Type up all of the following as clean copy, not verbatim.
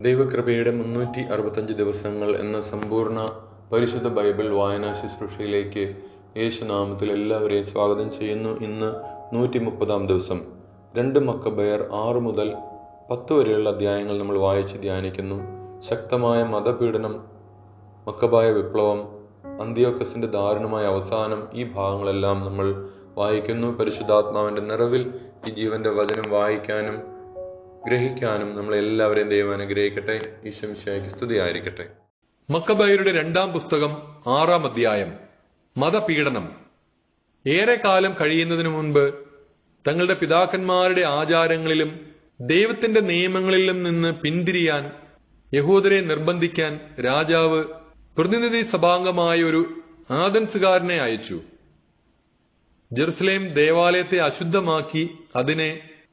ദൈവകൃപയുടെ 365 ദിവസങ്ങൾ എന്ന സമ്പൂർണ്ണ പരിശുദ്ധ ബൈബിൾ വായനാ ശുശ്രൂഷയിലേക്ക് യേശുനാമത്തിൽ എല്ലാവരെയും സ്വാഗതം ചെയ്യുന്നു. ഇന്ന് 130-ാം ദിവസം. 2 മക്കബയർ 6 മുതൽ 10 വരെയുള്ള അധ്യായങ്ങൾ നമ്മൾ വായിച്ച് ധ്യാനിക്കുന്നു. ശക്തമായ മതപീഡനം, മക്കബായ വിപ്ലവം, അന്ത്യോക്കസിന്റെ ദാരുണമായ അവസാനം, ഈ ഭാഗങ്ങളെല്ലാം നമ്മൾ വായിക്കുന്നു. പരിശുദ്ധാത്മാവിന്റെ നിറവിൽ ഈ ജീവന്റെ വചനം വായിക്കാനും ഗ്രഹിക്കാനും നമ്മളെല്ലാവരെയും ദൈവം അനുഗ്രഹിക്കട്ടെ. ഈശോ മിശിഹായ്ക്ക് സ്തുതിയായിരിക്കട്ടെ. മക്കബയരുടെ 2-ാം പുസ്തകം 6-ാം അധ്യായം. മതപീഡനം. ഏറെ കാലം കഴിയുന്നതിനു മുൻപ് തങ്ങളുടെ പിതാക്കന്മാരുടെ ആചാരങ്ങളിലും ദൈവത്തിന്റെ നിയമങ്ങളിലും നിന്ന് പിന്തിരിയാൻ യഹൂദരെ നിർബന്ധിക്കാൻ രാജാവ് പ്രതിനിധി സഭാംഗമായ ഒരു ആദൻസുകാരനെ അയച്ചു. ജെറുസലേം ദേവാലയത്തെ അശുദ്ധമാക്കി അതിനെ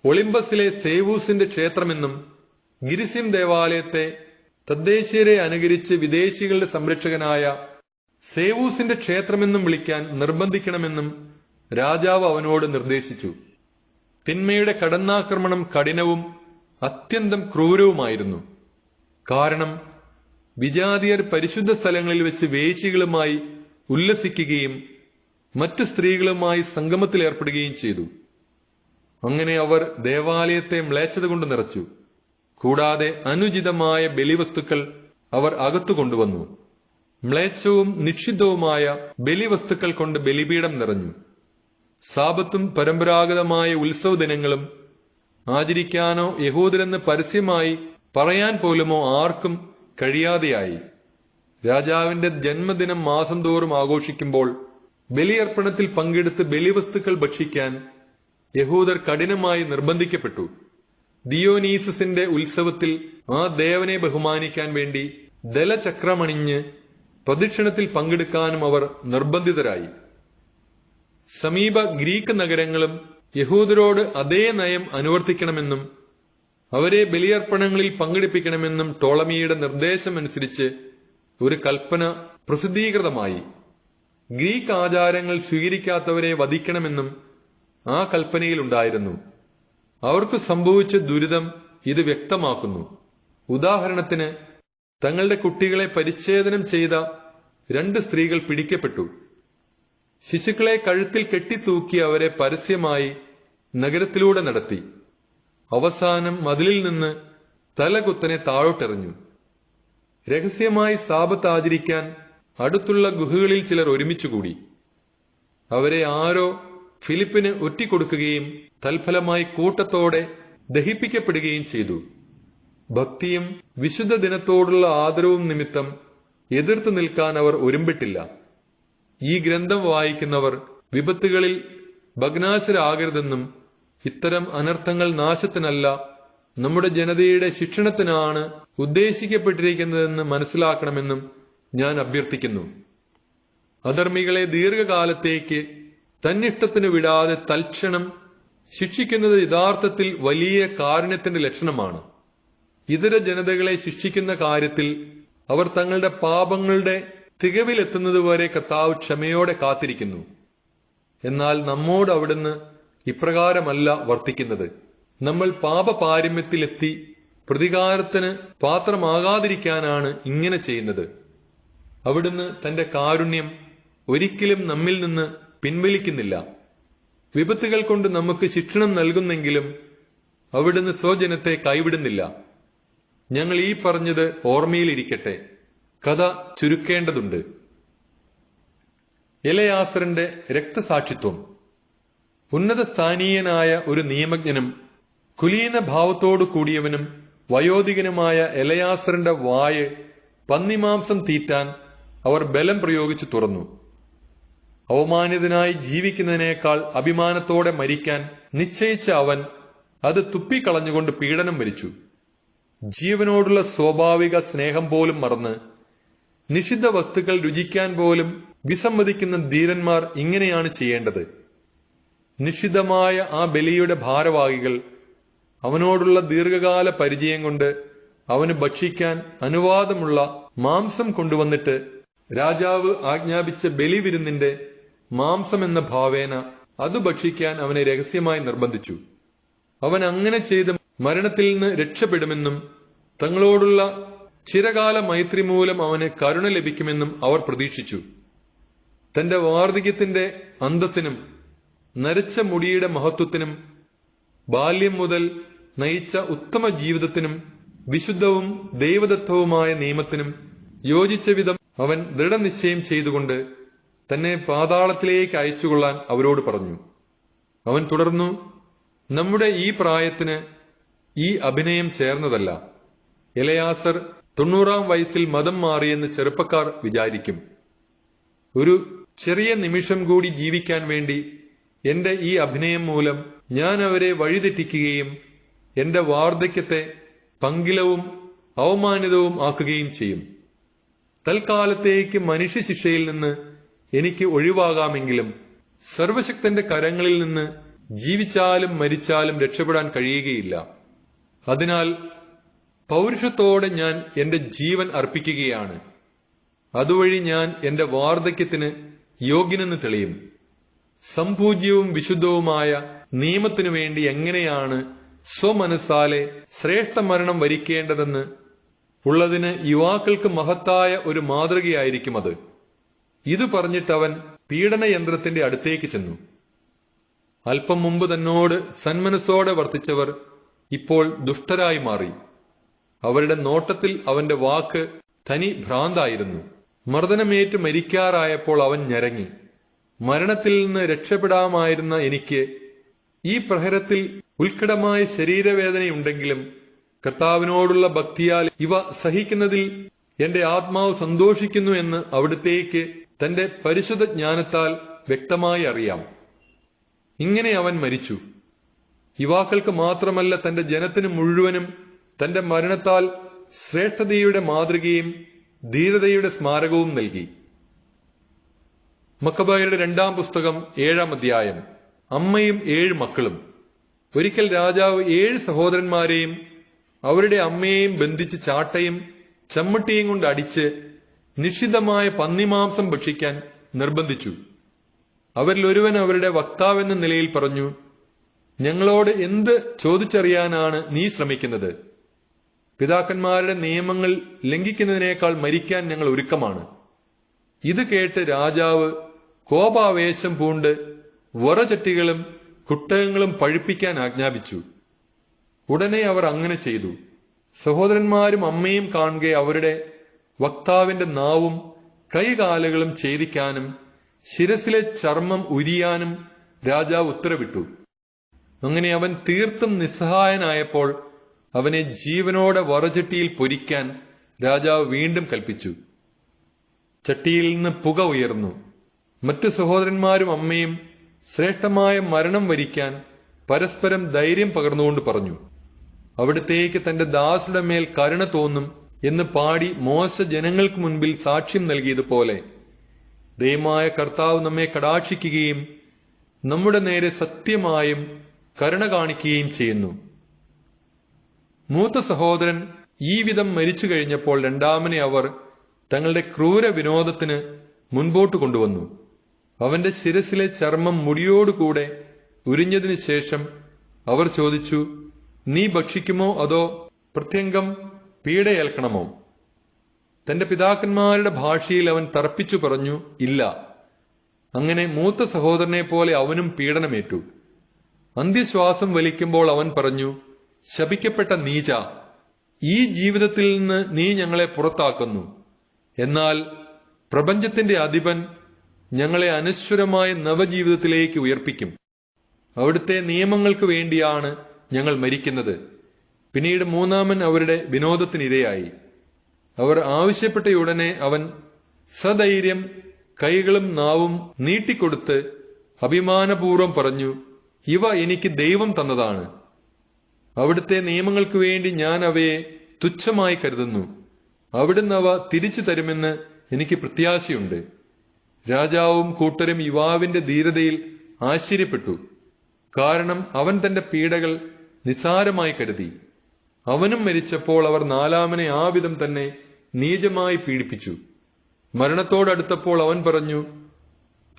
ഒളിമ്പസിലെ സേവൂസിന്റെ ക്ഷേത്രമെന്നും ഗിരിസിം ദേവാലയത്തെ തദ്ദേശീയരെ അനുകരിച്ച് വിദേശികളുടെ സംരക്ഷകനായ സേവൂസിന്റെ ക്ഷേത്രമെന്നും വിളിക്കാൻ നിർബന്ധിക്കണമെന്നും രാജാവ് അവനോട് നിർദ്ദേശിച്ചു. തിന്മയുടെ കടന്നാക്രമണം കഠിനവും അത്യന്തം ക്രൂരവുമായിരുന്നു. കാരണം വിജാതിയർ പരിശുദ്ധ സ്ഥലങ്ങളിൽ വെച്ച് വേശ്യകളുമായി ഉല്ലസിക്കുകയും മറ്റു സ്ത്രീകളുമായി സംഗമത്തിലേർപ്പെടുകയും ചെയ്തു. അങ്ങനെ അവർ ദേവാലയത്തെ മ്ലേച്ഛത കൊണ്ട് നിറച്ചു. കൂടാതെ അനുചിതമായ ബലിവസ്തുക്കൾ അവർ അകത്തു കൊണ്ടുവന്നു. മ്ലേച്ഛവും നിഷിദ്ധവുമായ ബലിവസ്തുക്കൾ കൊണ്ട് ബലിപീഠം നിറഞ്ഞു. സാബത്തും പരമ്പരാഗതമായ ഉത്സവ ദിനങ്ങളും ആചരിക്കാനോ യഹൂദരെന്ന് പരസ്യമായി പറയാൻ പോലുമോ ആർക്കും കഴിയാതെയായി. രാജാവിന്റെ ജന്മദിനം മാസം തോറും ആഘോഷിക്കുമ്പോൾ ബലിയർപ്പണത്തിൽ പങ്കെടുത്ത് ബലിവസ്തുക്കൾ ഭക്ഷിക്കാൻ യഹൂദർ കഠിനമായി നിർബന്ധിക്കപ്പെട്ടു. ദിയോനീസസിന്റെ ഉത്സവത്തിൽ ആ ദേവനെ ബഹുമാനിക്കാൻ വേണ്ടി ദലചക്രമണിഞ്ഞ് പ്രദക്ഷിണത്തിൽ പങ്കെടുക്കാനും അവർ നിർബന്ധിതരായി. സമീപ ഗ്രീക്ക് നഗരങ്ങളും യഹൂദരോട് അതേ നയം അനുവർത്തിക്കണമെന്നും അവരെ ബലിയർപ്പണങ്ങളിൽ പങ്കെടുപ്പിക്കണമെന്നും ടോളമിയുടെ നിർദ്ദേശമനുസരിച്ച് ഒരു കൽപ്പന പ്രസിദ്ധീകൃതമായി. ഗ്രീക്ക് ആചാരങ്ങൾ സ്വീകരിക്കാത്തവരെ വധിക്കണമെന്നും ആ കൽപ്പനയിലുണ്ടായിരുന്നു. അവർക്ക് സംഭവിച്ച ദുരിതം ഇത് വ്യക്തമാക്കുന്നു. ഉദാഹരണത്തിന്, തങ്ങളുടെ കുട്ടികളെ പരിച്ഛേദനം ചെയ്ത 2 സ്ത്രീകൾ പിടിക്കപ്പെട്ടു. ശിശുക്കളെ കഴുത്തിൽ കെട്ടിത്തൂക്കി അവരെ പരസ്യമായി നഗരത്തിലൂടെ നടത്തി. അവസാനം മതിലിൽ നിന്ന് തലകുത്തനെ താഴോട്ടെറിഞ്ഞു. രഹസ്യമായി സാബത്ത് ആചരിക്കാൻ അടുത്തുള്ള ഗുഹകളിൽ ചിലർ ഒരുമിച്ചുകൂടി. അവരെ ആരോ ഫിലിപ്പിന് ഒറ്റിക്കൊടുക്കുകയും തൽഫലമായി കൂട്ടത്തോടെ ദഹിപ്പിക്കപ്പെടുകയും ചെയ്തു. ഭക്തിയും വിശുദ്ധ ദിനത്തോടുള്ള ആദരവും നിമിത്തം എതിർത്തു നിൽക്കാൻ അവർ ഒരുമ്പിട്ടില്ല. ഈ ഗ്രന്ഥം വായിക്കുന്നവർ വിപത്തുകളിൽ ഭഗ്നാശരാകരുതെന്നും ഇത്തരം അനർത്ഥങ്ങൾ നാശത്തിനല്ല, നമ്മുടെ ജനതയുടെ ശിക്ഷണത്തിനാണ് ഉദ്ദേശിക്കപ്പെട്ടിരിക്കുന്നതെന്ന് മനസ്സിലാക്കണമെന്നും ഞാൻ അഭ്യർത്ഥിക്കുന്നു. അധർമ്മികളെ ദീർഘകാലത്തേക്ക് തന്നിഷ്ടത്തിന് വിടാതെ തൽക്ഷണം ശിക്ഷിക്കുന്നത് യഥാർത്ഥത്തിൽ വലിയ കാരുണ്യത്തിന്റെ ലക്ഷണമാണ്. ഇതര ജനതകളെ ശിക്ഷിക്കുന്ന കാര്യത്തിൽ അവർ തങ്ങളുടെ പാപങ്ങളുടെ തികവിലെത്തുന്നതുവരെ കർത്താവ് ക്ഷമയോടെ കാത്തിരിക്കുന്നു. എന്നാൽ നമ്മോട് അവിടുന്ന് ഇപ്രകാരമല്ല വർത്തിക്കുന്നത്. നമ്മൾ പാപപാരമ്യത്തിലെത്തി പ്രതികാരത്തിന് പാത്രമാകാതിരിക്കാനാണ് ഇങ്ങനെ ചെയ്യുന്നത്. അവിടുന്ന് തന്റെ കാരുണ്യം ഒരിക്കലും നമ്മിൽ നിന്ന് പിൻവലിക്കുന്നില്ല. വിപത്തുകൾ കൊണ്ട് നമുക്ക് ശിക്ഷണം നൽകുന്നെങ്കിലും അവിടുന്ന് സ്വജനത്തെ കൈവിടുന്നില്ല. ഞങ്ങൾ ഈ പറഞ്ഞത് ഓർമ്മയിലിരിക്കട്ടെ. കഥ ചുരുക്കേണ്ടതുണ്ട്. എലയാസറിന്റെ രക്തസാക്ഷിത്വം. ഉന്നത സ്ഥാനീയനായ ഒരു നിയമജ്ഞനും കുലീന ഭാവത്തോടു കൂടിയവനും വയോധികനുമായ എലയാസറിന്റെ വായ് പന്നിമാംസം തീറ്റാൻ അവർ ബലം പ്രയോഗിച്ചു തുറന്നു. അവമാനിതനായി ജീവിക്കുന്നതിനേക്കാൾ അഭിമാനത്തോടെ മരിക്കാൻ നിശ്ചയിച്ച അവൻ അത് തുപ്പിക്കളഞ്ഞുകൊണ്ട് പീഡനം വരിച്ചു. ജീവനോടുള്ള സ്വാഭാവിക സ്നേഹം പോലും മറന്ന് നിഷിദ്ധ വസ്തുക്കൾ രുചിക്കാൻ പോലും വിസമ്മതിക്കുന്ന ധീരന്മാർ ഇങ്ങനെയാണ് ചെയ്യേണ്ടത്. നിഷിദ്ധമായ ആ ബലിയുടെ ഭാരവാഹികൾ അവനോടുള്ള ദീർഘകാല പരിചയം കൊണ്ട് അവന് ഭക്ഷിക്കാൻ അനുവാദമുള്ള മാംസം കൊണ്ടുവന്നിട്ട് രാജാവ് ആജ്ഞാപിച്ച ബലിവിരുന്നിന്റെ മാംസമെന്ന ഭാവേന അത് ഭക്ഷിക്കാൻ അവനെ രഹസ്യമായി നിർബന്ധിച്ചു. അവൻ അങ്ങനെ ചെയ്ത് മരണത്തിൽ നിന്ന് രക്ഷപ്പെടുമെന്നും തങ്ങളോടുള്ള ചിരകാല മൈത്രി മൂലം അവന് കരുണ ലഭിക്കുമെന്നും അവർ പ്രതീക്ഷിച്ചു. തന്റെ വാർദ്ധക്യത്തിന്റെ അന്തസ്സിനും നരച്ച മുടിയുടെ മഹത്വത്തിനും ബാല്യം മുതൽ നയിച്ച ഉത്തമ ജീവിതത്തിനും വിശുദ്ധവും ദൈവദത്തവുമായ നിയമത്തിനും യോജിച്ച വിധം അവൻ ദൃഢനിശ്ചയം ചെയ്തുകൊണ്ട് തന്നെ പാതാളത്തിലേക്ക് അയച്ചുകൊള്ളാൻ അവരോട് പറഞ്ഞു. അവൻ തുടർന്നു, നമ്മുടെ ഈ പ്രായത്തിന് ഈ അഭിനയം ചേർന്നതല്ല. എലയാസർ 90-ാം വയസ്സിൽ മതം മാറിയെന്ന് ചെറുപ്പക്കാർ വിചാരിക്കും. ഒരു ചെറിയ നിമിഷം കൂടി ജീവിക്കാൻ വേണ്ടി എന്റെ ഈ അഭിനയം മൂലം ഞാൻ അവരെ വഴിതെറ്റിക്കുകയും എന്റെ വാർദ്ധക്യത്തെ പങ്കിലവും അവമാനിതവും ആക്കുകയും ചെയ്യും. തൽക്കാലത്തേക്ക് മനുഷ്യശിക്ഷയിൽ നിന്ന് എനിക്ക് ഒഴിവാകാമെങ്കിലും സർവശക്തന്റെ കരങ്ങളിൽ നിന്ന് ജീവിച്ചാലും മരിച്ചാലും രക്ഷപ്പെടാൻ കഴിയുകയില്ല. അതിനാൽ പൗരുഷത്തോടെ ഞാൻ എന്റെ ജീവൻ അർപ്പിക്കുകയാണ്. അതുവഴി ഞാൻ എന്റെ വാർദ്ധക്യത്തിന് യോഗ്യനെന്ന് തെളിയും. സംപൂജ്യവും വിശുദ്ധവുമായ നിയമത്തിനു വേണ്ടി എങ്ങനെയാണ് സ്വമനസ്സാലെ ശ്രേഷ്ഠ മരണം വരിക്കേണ്ടതെന്ന് ഉള്ളതിന് യുവാക്കൾക്ക് മഹത്തായ ഒരു മാതൃകയായിരിക്കും അത്. ഇത് പറഞ്ഞിട്ടവൻ പീഡനയന്ത്രത്തിന്റെ അടുത്തേക്ക് ചെന്നു. അല്പം മുമ്പ് തന്നോട് സന്മനസ്സോടെ വർത്തിച്ചവർ ഇപ്പോൾ ദുഷ്ടരായി മാറി. അവരുടെ നോട്ടത്തിൽ അവന്റെ വാക്ക് തനി ഭ്രാന്തായിരുന്നു. മർദ്ദനമേറ്റ് മരിക്കാറായപ്പോൾ അവൻ ഞരങ്ങി, മരണത്തിൽ നിന്ന് രക്ഷപ്പെടാമായിരുന്ന എനിക്ക് ഈ പ്രഹരത്തിൽ ഉത്കടമായ ശരീരവേദനയുണ്ടെങ്കിലും കർത്താവിനോടുള്ള ഭക്തിയാൽ ഇവ സഹിക്കുന്നതിൽ എന്റെ ആത്മാവ് സന്തോഷിക്കുന്നു എന്ന് അവിടുത്തേക്ക് തന്റെ പരിശുദ്ധ ജ്ഞാനത്താൽ വ്യക്തമായി അറിയാം. ഇങ്ങനെ അവൻ മരിച്ചു. യുവാക്കൾക്ക് മാത്രമല്ല, തന്റെ ജനത്തിന് മുഴുവനും തന്റെ മരണത്താൽ ശ്രേഷ്ഠതയുടെ മാതൃകയും ധീരതയുടെ സ്മാരകവും നൽകി. മക്കബയരുടെ 2-ാം പുസ്തകം 7-ാം അധ്യായം. അമ്മയും 7 മക്കളും. ഒരിക്കൽ രാജാവ് 7 സഹോദരന്മാരെയും അവരുടെ അമ്മയെയും ബന്ധിച്ച് ചാട്ടയും ചമ്മട്ടിയും കൊണ്ട് അടിച്ച് നിഷിദ്ധമായ പന്നിമാംസം ഭക്ഷിക്കാൻ നിർബന്ധിച്ചു. അവരിൽ ഒരുവൻ അവരുടെ വക്താവെന്ന നിലയിൽ പറഞ്ഞു, ഞങ്ങളോട് എന്ത് ചോദിച്ചറിയാനാണ് നീ ശ്രമിക്കുന്നത്? പിതാക്കന്മാരുടെ നിയമങ്ങൾ ലംഘിക്കുന്നതിനേക്കാൾ മരിക്കാൻ ഞങ്ങൾ ഒരുക്കമാണ്. ഇത് കേട്ട് രാജാവ് കോപാവേശം പൂണ്ട് വറചട്ടികളും കുട്ടകങ്ങളും പഴുപ്പിക്കാൻ ആജ്ഞാപിച്ചു. ഉടനെ അവർ അങ്ങനെ ചെയ്തു. സഹോദരന്മാരും അമ്മയും കാണുക അവരുടെ വക്താവിന്റെ നാവും കൈകാലുകളും ഛേദിക്കാനും ശിരസിലെ ചർമ്മം ഉരിയാനും രാജാവ് ഉത്തരവിട്ടു. അങ്ങനെ അവൻ തീർത്തും നിസ്സഹായനായപ്പോൾ അവനെ ജീവനോടെ വറചട്ടിയിൽ പൊരിക്കാൻ രാജാവ് വീണ്ടും കൽപ്പിച്ചു. ചട്ടിയിൽ നിന്ന് പുക ഉയർന്നു. മറ്റു സഹോദരന്മാരും അമ്മയും ശ്രേഷ്ഠമായ മരണം വരിക്കാൻ പരസ്പരം ധൈര്യം പകർന്നുകൊണ്ട് പറഞ്ഞു, അവിടത്തേക്ക് തന്റെ ദാസരുടെ മേൽ കരുണ തോന്നും എന്ന് പാടി മോശ ജനങ്ങൾക്ക് മുൻപിൽ സാക്ഷ്യം നൽകിയതുപോലെ ദൈവമായ കർത്താവ് നമ്മെ കടാക്ഷിക്കുകയും നമ്മുടെ നേരെ സത്യമായും കരുണ കാണിക്കുകയും ചെയ്യുന്നു. മൂത്ത സഹോദരൻ ഈ വിധം മരിച്ചു കഴിഞ്ഞപ്പോൾ രണ്ടാമനെ അവർ തങ്ങളുടെ ക്രൂര വിനോദത്തിന് മുൻപോട്ട് കൊണ്ടുവന്നു. അവന്റെ ശിരസിലെ ചർമ്മം മുടിയോടുകൂടെ ഉരിഞ്ഞതിനു ശേഷം അവർ ചോദിച്ചു, നീ ഭക്ഷിക്കുമോ അതോ പ്രത്യംഗം പീഡയേൽക്കണമോ? തന്റെ പിതാക്കന്മാരുടെ ഭാഷയിൽ അവൻ തർപ്പിച്ചു പറഞ്ഞു, ഇല്ല. അങ്ങനെ മൂത്ത സഹോദരനെ പോലെ അവനും പീഡനമേറ്റു. അന്ത്യശ്വാസം വലിക്കുമ്പോൾ അവൻ പറഞ്ഞു, ശപിക്കപ്പെട്ട നീച, ഈ ജീവിതത്തിൽ നിന്ന് നീ ഞങ്ങളെ പുറത്താക്കുന്നു. എന്നാൽ പ്രപഞ്ചത്തിന്റെ അധിപൻ ഞങ്ങളെ അനശ്വരമായ നവജീവിതത്തിലേക്ക് ഉയർപ്പിക്കും. അവിടുത്തെ നിയമങ്ങൾക്ക് വേണ്ടിയാണ് ഞങ്ങൾ മരിക്കുന്നത്. പിന്നീട് മൂന്നാമൻ അവരുടെ വിനോദത്തിനിരയായി. അവർ ആവശ്യപ്പെട്ടയുടനെ അവൻ സധൈര്യം കൈകളും നാവും നീട്ടിക്കൊടുത്ത് അഭിമാനപൂർവ്വം പറഞ്ഞു, ഇവ എനിക്ക് ദൈവം തന്നതാണ്. അവിടുത്തെ നിയമങ്ങൾക്ക് വേണ്ടി ഞാൻ അവയെ തുച്ഛമായി കരുതുന്നു. അവിടുന്ന് അവ തിരിച്ചു തരുമെന്ന് എനിക്ക് പ്രത്യാശയുണ്ട്. രാജാവും കൂട്ടരും യുവാവിന്റെ ധീരതയിൽ ആശ്ചര്യപ്പെട്ടു. കാരണം അവൻ തന്റെ പീഡകൾ നിസാരമായി കരുതി. അവനും മരിച്ചപ്പോൾ അവർ നാലാമനെ ആ വിധം തന്നെ നീചമായി പീഡിപ്പിച്ചു. മരണത്തോടടുത്തപ്പോൾ അവൻ പറഞ്ഞു,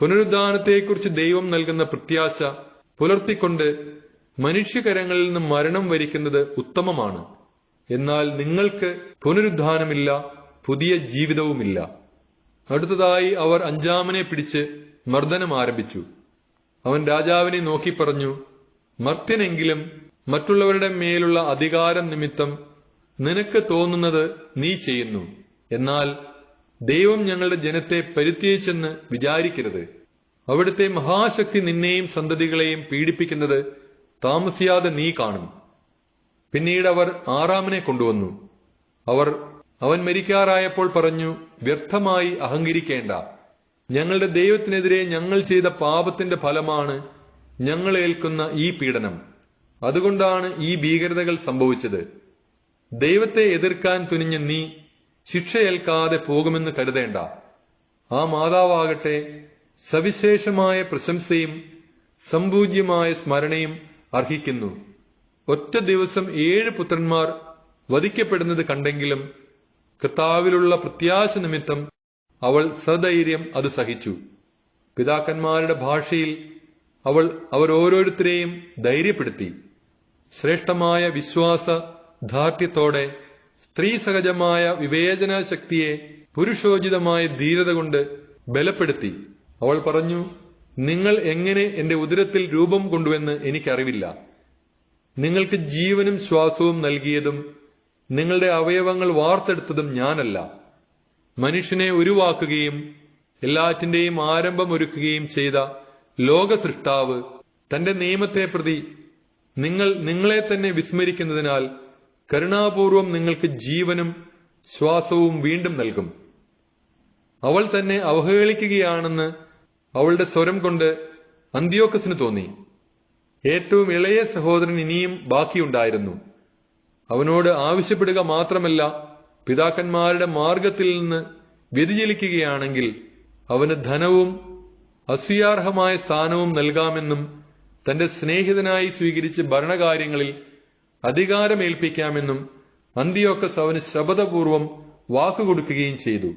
പുനരുദ്ധാനത്തെക്കുറിച്ച് ദൈവം നൽകുന്ന പ്രത്യാശ പുലർത്തിക്കൊണ്ട് മനുഷ്യകരങ്ങളിൽ നിന്ന് മരണം വരിക്കുന്നത് ഉത്തമമാണ്. എന്നാൽ നിങ്ങൾക്ക് പുനരുദ്ധാനമില്ല, പുതിയ ജീവിതവുമില്ല. അടുത്തതായി അവർ അഞ്ചാമനെ പിടിച്ച് മർദ്ദനം ആരംഭിച്ചു. അവൻ രാജാവിനെ നോക്കി പറഞ്ഞു, മർത്യനെങ്കിലും മറ്റുള്ളവരുടെ മേലുള്ള അധികാരം നിമിത്തം നിനക്ക് തോന്നുന്നത് നീ ചെയ്യുന്നു. എന്നാൽ ദൈവം ഞങ്ങളുടെ ജനത്തെ പരിത്യജിച്ചെന്ന് വിചാരിക്കരുത്. അവിടുത്തെ മഹാശക്തി നിന്നെയും സന്തതികളെയും പീഡിപ്പിക്കുന്നത് താമസിയാതെ നീ കാണും. പിന്നീട് അവർ ആറാമനെ കൊണ്ടുവന്നു. അവൻ മരിക്കാറായപ്പോൾ പറഞ്ഞു, വ്യർത്ഥമായി അഹങ്കരിക്കേണ്ട. ഞങ്ങളുടെ ദൈവത്തിനെതിരെ ഞങ്ങൾ ചെയ്ത പാപത്തിന്റെ ഫലമാണ് ഞങ്ങൾ ഏൽക്കുന്ന ഈ പീഡനം. അതുകൊണ്ടാണ് ഈ ഭീകരതകൾ സംഭവിച്ചത്. ദൈവത്തെ എതിർക്കാൻ തുനിഞ്ഞ നീ ശിക്ഷയേൽക്കാതെ പോകുമെന്ന് കരുതേണ്ട. ആ മാതാവാകട്ടെ സവിശേഷമായ പ്രശംസയും സംപൂജ്യമായ സ്മരണയും അർഹിക്കുന്നു. ഒറ്റ ദിവസം 7 പുത്രന്മാർ വധിക്കപ്പെടുന്നത് കണ്ടെങ്കിലും കർത്താവിലുള്ള പ്രത്യാശ നിമിത്തം അവൾ സധൈര്യം അത് സഹിച്ചു. പിതാക്കന്മാരുടെ ഭാഷയിൽ അവർ ഓരോരുത്തരെയും ധൈര്യപ്പെടുത്തി. ശ്രേഷ്ഠമായ വിശ്വാസ ധാർഢ്യത്തോടെ സ്ത്രീ സഹജമായ വിവേചന ശക്തിയെ പുരുഷോചിതമായ ധീരത കൊണ്ട് ബലപ്പെടുത്തി. അവൾ പറഞ്ഞു, നിങ്ങൾ എങ്ങനെ എന്റെ ഉദരത്തിൽ രൂപം കൊണ്ടുവെന്ന് എനിക്കറിവില്ല. നിങ്ങൾക്ക് ജീവനും ശ്വാസവും നൽകിയതും നിങ്ങളുടെ അവയവങ്ങൾ വാർത്തെടുത്തതും ഞാനല്ല. മനുഷ്യനെ ഉരുവാക്കുകയും എല്ലാറ്റിന്റെയും ആരംഭം ഒരുക്കുകയും ചെയ്ത ലോക സൃഷ്ടാവ് തന്റെ നിയമത്തെ പ്രതി നിങ്ങൾ നിങ്ങളെ തന്നെ വിസ്മരിക്കുന്നതിനാൽ കരുണാപൂർവം നിങ്ങൾക്ക് ജീവനും ശ്വാസവും വീണ്ടും നൽകും. അവൾ തന്നെ അവഹേളിക്കുകയാണെന്ന് അവളുടെ സ്വരം കൊണ്ട് അന്ത്യോക്കസിന് തോന്നി. ഏറ്റവും ഇളയ സഹോദരൻ ഇനിയും ബാക്കിയുണ്ടായിരുന്നു. അവനോട് ആവശ്യപ്പെടുക മാത്രമല്ല, പിതാക്കന്മാരുടെ മാർഗത്തിൽ നിന്ന് വ്യതിചലിക്കുകയാണെങ്കിൽ അവന് ധനവും അസൂയാർഹമായ സ്ഥാനവും നൽകാമെന്നും തന്റെ സ്നേഹിതനായി സ്വീകരിച്ച് ഭരണകാര്യങ്ങളിൽ അധികാരമേൽപ്പിക്കാമെന്നും അന്ത്യോക്കസ് അവന് ശപഥപൂർവം വാക്കുകൊടുക്കുകയും ചെയ്തു.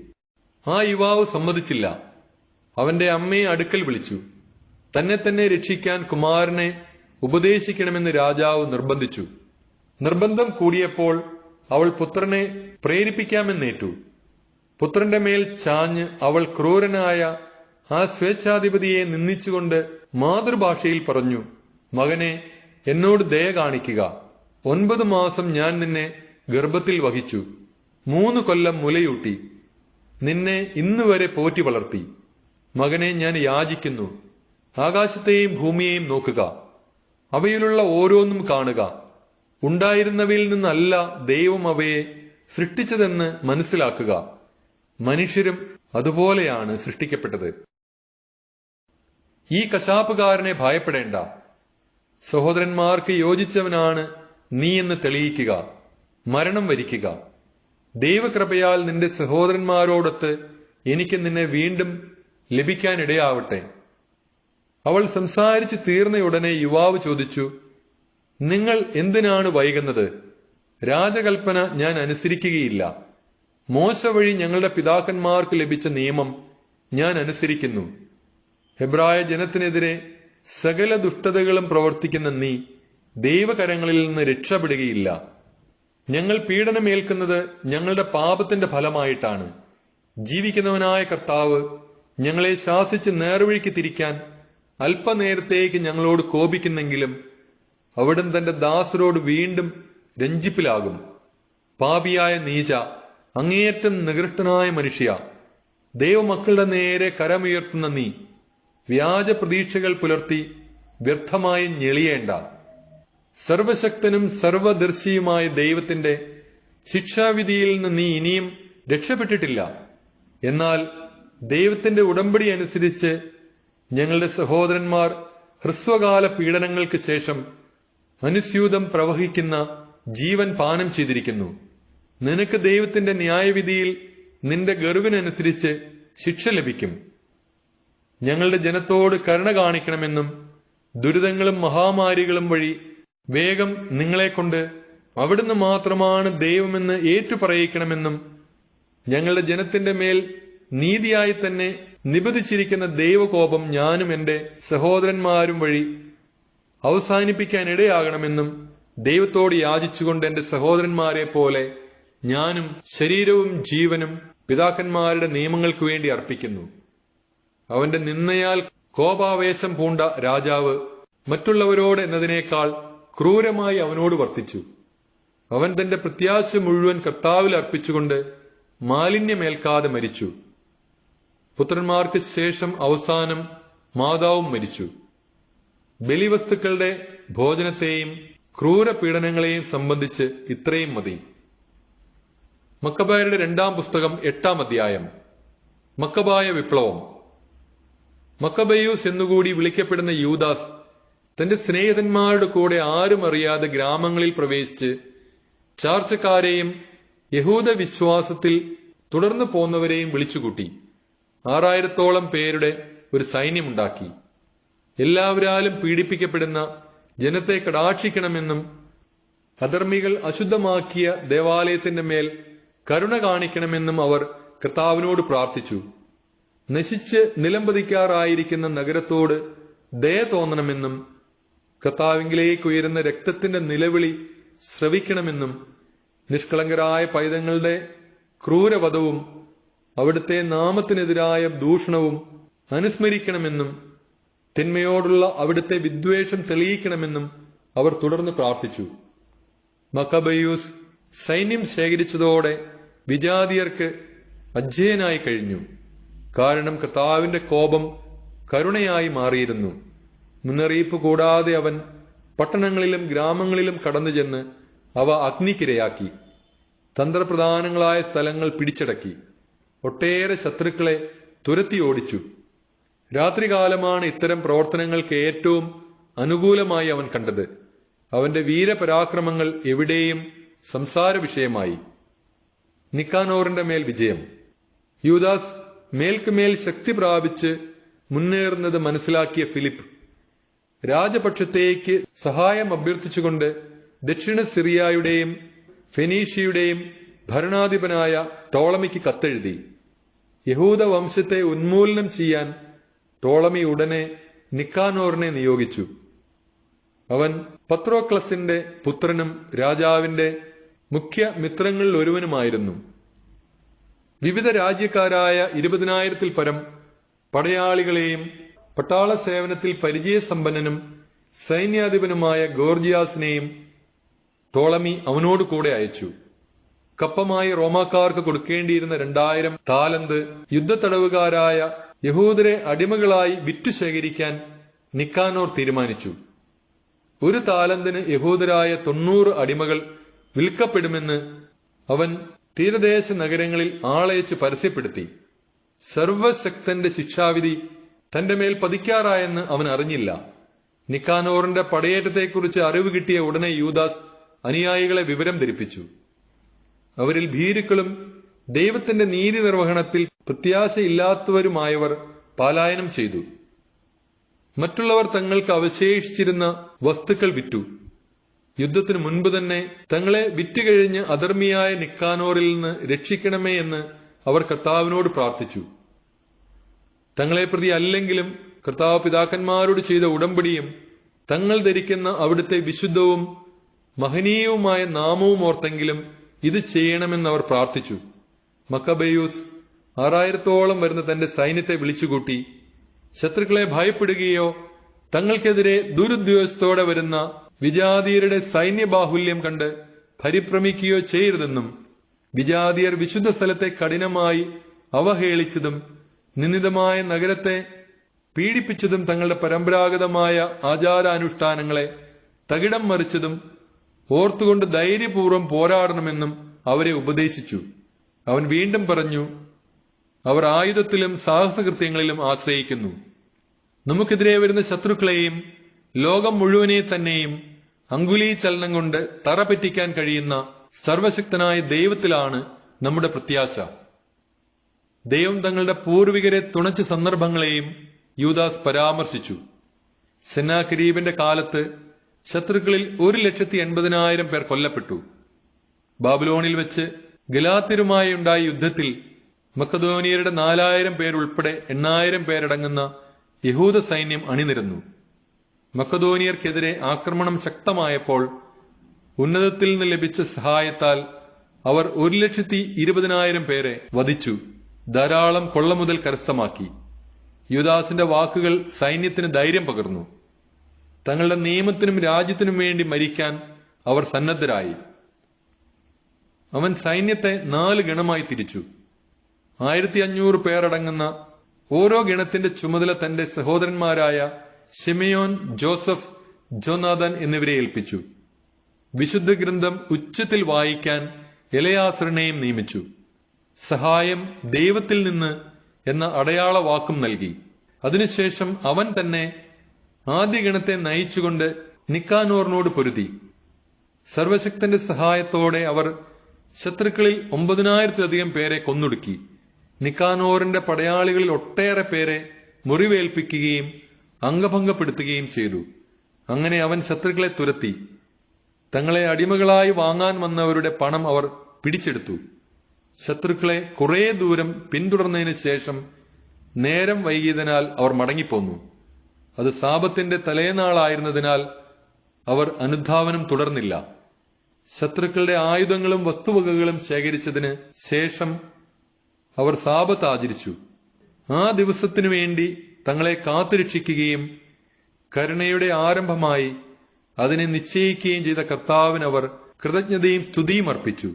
ആ യുവാവ് സമ്മതിച്ചില്ല. അവന്റെ അമ്മയെ അടുക്കൽ വിളിച്ചു. തന്നെ രക്ഷിക്കാൻ കുമാരനെ ഉപദേശിക്കണമെന്ന് രാജാവ് നിർബന്ധിച്ചു. നിർബന്ധം കൂടിയപ്പോൾ അവൾ പുത്രനെ പ്രേരിപ്പിക്കാമെന്നേറ്റു. പുത്രന്റെ മേൽ ചാഞ്ഞ് അവൾ ക്രൂരനായ ആ സ്വേച്ഛാധിപതിയെ നിന്ദിച്ചുകൊണ്ട് മാതൃഭാഷയിൽ പറഞ്ഞു, മകനെ, എന്നോട് ദയ കാണിക്കുക. 9 മാസം ഞാൻ നിന്നെ ഗർഭത്തിൽ വഹിച്ചു. 3 കൊല്ലം മുലയൂട്ടി. നിന്നെ ഇന്നുവരെ പോറ്റി വളർത്തി. മകനെ, ഞാൻ യാചിക്കുന്നു. ആകാശത്തെയും ഭൂമിയെയും നോക്കുക. അവയിലുള്ള ഓരോന്നും കാണുക. ഉണ്ടായിരുന്നവയിൽ നിന്നല്ല ദൈവം അവയെ സൃഷ്ടിച്ചതെന്ന് മനസ്സിലാക്കുക. മനുഷ്യരും അതുപോലെയാണ് സൃഷ്ടിക്കപ്പെട്ടത്. ഈ കശാപ്പുകാരനെ ഭയപ്പെടേണ്ട. സഹോദരന്മാർക്ക് യോജിച്ചവനാണ് നീ എന്ന് തെളിയിക്കുക. മരണം വരിക്കുക. ദൈവകൃപയാൽ നിന്റെ സഹോദരന്മാരോടൊത്ത് എനിക്ക് നിന്നെ വീണ്ടും ലഭിക്കാനിടയാവട്ടെ. അവൾ സംസാരിച്ചു തീർന്നയുടനെ യുവാവ് ചോദിച്ചു, നിങ്ങൾ എന്തിനാണ് വൈകുന്നത്? രാജകൽപ്പന ഞാൻ അനുസരിക്കുകയില്ല. മോശ വഴി ഞങ്ങളുടെ പിതാക്കന്മാർക്ക് ലഭിച്ച നിയമം ഞാൻ അനുസരിക്കുന്നു. ഹെബ്രായ ജനത്തിനെതിരെ സകല ദുഷ്ടതകളും പ്രവർത്തിക്കുന്ന നീ ദൈവകരങ്ങളിൽ നിന്ന് രക്ഷപ്പെടുകയില്ല. ഞങ്ങൾ പീഡനമേൽക്കുന്നത് ഞങ്ങളുടെ പാപത്തിന്റെ ഫലമായിട്ടാണ്. ജീവിക്കുന്നവനായ കർത്താവ് ഞങ്ങളെ ശാസിച്ച് നേർവഴിക്ക് തിരിക്കാൻ അല്പനേരത്തേക്ക് ഞങ്ങളോട് കോപിക്കുന്നെങ്കിലും അവിടുന്ന് തന്റെ ദാസരോട് വീണ്ടും രഞ്ജിപ്പിലാകും. പാപിയായ നീച, അങ്ങേയറ്റം നികൃഷ്ടനായ മനുഷ്യ, ദൈവമക്കളുടെ നേരെ കരമുയർത്തുന്ന നീ വ്യാജ പ്രതീക്ഷകൾ പുലർത്തി വ്യർത്ഥമായി ഞെളിയേണ്ട. സർവശക്തനും സർവദർശിയുമായ ദൈവത്തിന്റെ ശിക്ഷാവിധിയിൽ നിന്ന് നീ ഇനിയും രക്ഷപ്പെട്ടിട്ടില്ല. എന്നാൽ ദൈവത്തിന്റെ ഉടമ്പടി അനുസരിച്ച് ഞങ്ങളുടെ സഹോദരന്മാർ ഹ്രസ്വകാല പീഡനങ്ങൾക്ക് ശേഷം അനുസ്യൂതം പ്രവഹിക്കുന്ന ജീവൻ പാനം ചെയ്തിരിക്കുന്നു. നിനക്ക് ദൈവത്തിന്റെ ന്യായവിധിയിൽ നിന്റെ ഗർവിനനുസരിച്ച് ശിക്ഷ ലഭിക്കും. ഞങ്ങളുടെ ജനത്തോട് കരുണ കാണിക്കണമെന്നും ദുരിതങ്ങളും മഹാമാരികളും വഴി വേഗം നിങ്ങളെക്കൊണ്ട് അവിടുന്ന് മാത്രമാണ് ദൈവമെന്ന് ഏറ്റുപറയിക്കണമെന്നും ഞങ്ങളുടെ ജനത്തിന്റെ മേൽ നീതിയായി തന്നെ നിബന്ധിച്ചിരിക്കുന്ന ദൈവകോപം ഞാനും എന്റെ സഹോദരന്മാരും വഴി അവസാനിപ്പിക്കാനിടയാകണമെന്നും ദൈവത്തോട് യാചിച്ചുകൊണ്ട് എന്റെ സഹോദരന്മാരെ പോലെ ഞാനും ശരീരവും ജീവനും പിതാക്കന്മാരുടെ നിയമങ്ങൾക്ക് വേണ്ടി അർപ്പിക്കുന്നു. അവന്റെ നിന്ദയാൽ കോപാവേശം പൂണ്ട രാജാവ് മറ്റുള്ളവരോട് എന്നതിനേക്കാൾ ക്രൂരമായി അവനോട് വർത്തിച്ചു. അവൻ തന്റെ പ്രത്യാശ മുഴുവൻ കർത്താവിൽ അർപ്പിച്ചുകൊണ്ട് മാലിന്യമേൽക്കാതെ മരിച്ചു. പുത്രന്മാർക്ക് ശേഷം അവസാനം മാതാവും മരിച്ചു. ബലിവസ്തുക്കളുടെ ഭോജനത്തെയും ക്രൂര പീഡനങ്ങളെയും സംബന്ധിച്ച് ഇത്രയും മതി. മക്കബായരുടെ 2-ാം പുസ്തകം 8-ാം അധ്യായം. മക്കബായ വിപ്ലവം. മക്കബയൂസ് എന്നുകൂടി വിളിക്കപ്പെടുന്ന യൂദാസ് തന്റെ സ്നേഹിതന്മാരുടെ കൂടെ ആരും അറിയാതെ ഗ്രാമങ്ങളിൽ പ്രവേശിച്ച് ചാർച്ചക്കാരെയും യഹൂദ വിശ്വാസത്തിൽ തുടർന്നു പോന്നവരെയും വിളിച്ചുകൂട്ടി 6000-ഓളം പേരുടെ ഒരു സൈന്യമുണ്ടാക്കി. എല്ലാവരാലും പീഡിപ്പിക്കപ്പെടുന്ന ജനത്തെ കടാക്ഷിക്കണമെന്നും അധർമ്മികൾ അശുദ്ധമാക്കിയ ദേവാലയത്തിന്റെ മേൽ കരുണ കാണിക്കണമെന്നും അവർ കർത്താവിനോട് പ്രാർത്ഥിച്ചു. നശിച്ച് നിലംപതിക്കാറായിരിക്കുന്ന നഗരത്തോട് ദയ തോന്നണമെന്നും കർത്താവിങ്കിലേക്ക് ഉയരുന്ന രക്തത്തിന്റെ നിലവിളി ശ്രവിക്കണമെന്നും നിഷ്കളങ്കരായ പൈതങ്ങളുടെ ക്രൂരവധവും അവിടുത്തെ നാമത്തിനെതിരായ ദൂഷണവും അനുസ്മരിക്കണമെന്നും തിന്മയോടുള്ള അവിടുത്തെ വിദ്വേഷം തെളിയിക്കണമെന്നും അവർ തുടർന്ന് പ്രാർത്ഥിച്ചു. മക്കബയൂസ് സൈന്യം ശേഖരിച്ചതോടെ വിജാതിയർക്ക് അജേയനായി കഴിഞ്ഞു. കാരണം കർത്താവിന്റെ കോപം കരുണയായി മാറിയിരുന്നു. മുന്നറിയിപ്പ് കൂടാതെ അവൻ പട്ടണങ്ങളിലും ഗ്രാമങ്ങളിലും കടന്നു ചെന്ന് അവ അഗ്നിക്കിരയാക്കി. തന്ത്രപ്രധാനങ്ങളായ സ്ഥലങ്ങൾ പിടിച്ചടക്കി. ഒട്ടേറെ ശത്രുക്കളെ തുരത്തി ഓടിച്ചു. രാത്രികാലമാണ് ഇത്തരം പ്രവർത്തനങ്ങൾക്ക് ഏറ്റവും അനുകൂലമായി അവൻ കണ്ടത്. അവന്റെ വീരപരാക്രമങ്ങൾ എവിടെയും സംസാര വിഷയമായി. നിക്കാനോറിന്റെ മേൽ വിജയം. യൂദാസ് മേൽക്കുമേൽ ശക്തി പ്രാപിച്ച് മുന്നേറുന്നത് മനസ്സിലാക്കിയ ഫിലിപ്പ് രാജപക്ഷത്തേക്ക് സഹായം അഭ്യർത്ഥിച്ചുകൊണ്ട് ദക്ഷിണ സിറിയയുടെയും ഫെനീഷ്യയുടെയും ഭരണാധിപനായ ടോളമിക്ക് കത്തെഴുതി. യഹൂദ വംശത്തെ ഉന്മൂലനം ചെയ്യാൻ ടോളമി ഉടനെ നിക്കാനോറിനെ നിയോഗിച്ചു. അവൻ പത്രോക്ലസിന്റെ പുത്രനും രാജാവിന്റെ മുഖ്യ മിത്രങ്ങളിൽ ഒരുവനുമായിരുന്നു. വിവിധ രാജ്യക്കാരായ 20,000-ൽ പരം പടയാളികളെയും പട്ടാള സേവനത്തിൽ പരിചയസമ്പന്നനും സൈന്യാധിപനുമായ ഗോർജിയാസിനെയും ടോളമി അവനോട് കൂടെ അയച്ചു. കപ്പമായി റോമാക്കാർക്ക് കൊടുക്കേണ്ടിയിരുന്ന 2000 താലന്ത് യുദ്ധത്തടവുകാരായ യഹൂദരെ അടിമകളായി വിറ്റു ശേഖരിക്കാൻ നിക്കാനോർ തീരുമാനിച്ചു. 1 താലന്തിന് യഹൂദരായ 90 അടിമകൾ വിൽക്കപ്പെടുമെന്ന് അവൻ തീരദേശ നഗരങ്ങളിൽ ആളയച്ച് പരസ്യപ്പെടുത്തി. സർവശക്തന്റെ ശിക്ഷാവിധി തന്റെ മേൽ പതിക്കാറായെന്ന് അവൻ അറിഞ്ഞില്ല. നിക്കാനോറിന്റെ പടയേറ്റത്തെക്കുറിച്ച് അറിവ് കിട്ടിയ ഉടനെ യൂദാസ് അനുയായികളെ വിവരം ധരിപ്പിച്ചു. അവരിൽ ഭീരുക്കളും ദൈവത്തിന്റെ നീതി നിർവഹണത്തിൽ പ്രത്യാശയില്ലാത്തവരുമായവർ പലായനം ചെയ്തു. മറ്റുള്ളവർ തങ്ങൾക്ക് അവശേഷിച്ചിരുന്ന വസ്തുക്കൾ വിറ്റു. യുദ്ധത്തിനു മുൻപ് തന്നെ തങ്ങളെ വിറ്റുകഴിഞ്ഞ് അധർമ്മിയായ നിക്കാനോറിൽ നിന്ന് രക്ഷിക്കണമേ എന്ന് അവർ കർത്താവിനോട് പ്രാർത്ഥിച്ചു. തങ്ങളെ പ്രതി അല്ലെങ്കിലും കർത്താവ് പിതാക്കന്മാരോട് ചെയ്ത ഉടമ്പടിയും തങ്ങൾ ധരിക്കുന്ന അവിടുത്തെ വിശുദ്ധവും മഹനീയവുമായ നാമവും ഓർത്തെങ്കിലും ഇത് ചെയ്യണമെന്ന് അവർ പ്രാർത്ഥിച്ചു. മക്കബയൂസ് 6000-ഓളം വരുന്ന തന്റെ സൈന്യത്തെ വിളിച്ചുകൂട്ടി, ശത്രുക്കളെ ഭയപ്പെടുകയോ തങ്ങൾക്കെതിരെ ദുരുദ്ദേശത്തോടെ വരുന്ന വിജാതീയരുടെ സൈന്യബാഹുല്യം കണ്ട് പരിഭ്രമിക്കുകയോ ചെയ്യരുതെന്നും വിജാതീയർ വിശുദ്ധ സ്ഥലത്തെ കഠിനമായി അവഹേളിച്ചതും നിന്ദിതമായ നഗരത്തെ പീഡിപ്പിച്ചതും തങ്ങളുടെ പരമ്പരാഗതമായ ആചാരാനുഷ്ഠാനങ്ങളെ തകിടം മറിച്ചതും ഓർത്തുകൊണ്ട് ധൈര്യപൂർവ്വം പോരാടണമെന്നും അവരെ ഉപദേശിച്ചു. അവൻ വീണ്ടും പറഞ്ഞു, അവർ ആയുധത്തിലും സാഹസകൃത്യങ്ങളിലും ആശ്രയിക്കുന്നു. നമുക്കെതിരെ വരുന്ന ശത്രുക്കളെയും ലോകം മുഴുവനെ തന്നെയും അങ്കുലീ ചലനം കൊണ്ട് തറ പറ്റിക്കാൻ കഴിയുന്ന സർവശക്തനായ ദൈവത്തിലാണ് നമ്മുടെ പ്രത്യാശ. ദൈവം തങ്ങളുടെ പൂർവികരെ തുണച്ച സന്ദർഭങ്ങളെയും യൂദാസ് പരാമർശിച്ചു. സെന്നാകരീബിന്റെ കാലത്ത് ശത്രുക്കളിൽ 1,80,000 പേർ കൊല്ലപ്പെട്ടു. ബാബിലോണിൽ വെച്ച് ഗലാത്യരുമായി ഉണ്ടായ യുദ്ധത്തിൽ മക്കദോനിയരുടെ 4,000 പേരുൾപ്പെടെ 8,000 പേരടങ്ങുന്ന യഹൂദ സൈന്യം അണിനിരന്നു. മക്കദോനിയർക്കെതിരെ ആക്രമണം ശക്തമായപ്പോൾ ഉന്നതത്തിൽ നിന്ന് ലഭിച്ച സഹായത്താൽ അവർ 1,20,000 പേരെ വധിച്ചു, ധാരാളം കൊള്ളമുതൽ കരസ്ഥമാക്കി. യൂദാസിന്റെ വാക്കുകൾ സൈന്യത്തിന് ധൈര്യം പകർന്നു. തങ്ങളുടെ നിയമത്തിനും രാജ്യത്തിനും വേണ്ടി മരിക്കാൻ അവർ സന്നദ്ധരായി. അവൻ സൈന്യത്തെ 4 ഗണമായി തിരിച്ചു. 1500 പേരടങ്ങുന്ന ഓരോ ഗണത്തിന്റെ ചുമതല തന്റെ സഹോദരന്മാരായ ശിമയോൻ, ജോസഫ്, ജോനാഥൻ എന്നിവരെ ഏൽപ്പിച്ചു. വിശുദ്ധ ഗ്രന്ഥം ഉച്ചത്തിൽ വായിക്കാൻ എലയാസറിനെയും നിയമിച്ചു. സഹായം ദൈവത്തിൽ നിന്ന് എന്ന അടയാള വാക്കും നൽകി. അതിനുശേഷം അവൻ തന്നെ ആദ്യ ഗണത്തെ നയിച്ചുകൊണ്ട് നിക്കാനോറിനോട് പൊരുതി. സർവശക്തന്റെ സഹായത്തോടെ അവർ ശത്രുക്കളിൽ 9,000-ലധികം പേരെ കൊന്നൊടുക്കി. നിക്കാനോറിന്റെ പടയാളികളിൽ ഒട്ടേറെ പേരെ മുറിവേൽപ്പിക്കുകയും അംഗഭംഗപ്പെടുത്തുകയും ചെയ്തു. അങ്ങനെ അവൻ ശത്രുക്കളെ തുരത്തി. തങ്ങളെ അടിമകളായി വാങ്ങാൻ വന്നവരുടെ പണം അവർ പിടിച്ചെടുത്തു. ശത്രുക്കളെ കുറെ ദൂരം പിന്തുടർന്നതിന് ശേഷം നേരം വൈകിയതിനാൽ അവർ മടങ്ങിപ്പോന്നു. അത് സാബത്തിന്റെ തലേനാളായിരുന്നതിനാൽ അവർ അനുധാവനം തുടർന്നില്ല. ശത്രുക്കളുടെ ആയുധങ്ങളും വസ്തുവകകളും ശേഖരിച്ചതിന് ശേഷം അവർ സാബത്ത് ആചരിച്ചു. ആ ദിവസത്തിനു വേണ്ടി തങ്ങളെ കാത്തുരക്ഷിക്കുകയും കരുണയുടെ ആരംഭമായി അതിനെ നിശ്ചയിക്കുകയും ചെയ്ത കർത്താവിന് അവർ കൃതജ്ഞതയും സ്തുതിയും അർപ്പിച്ചു.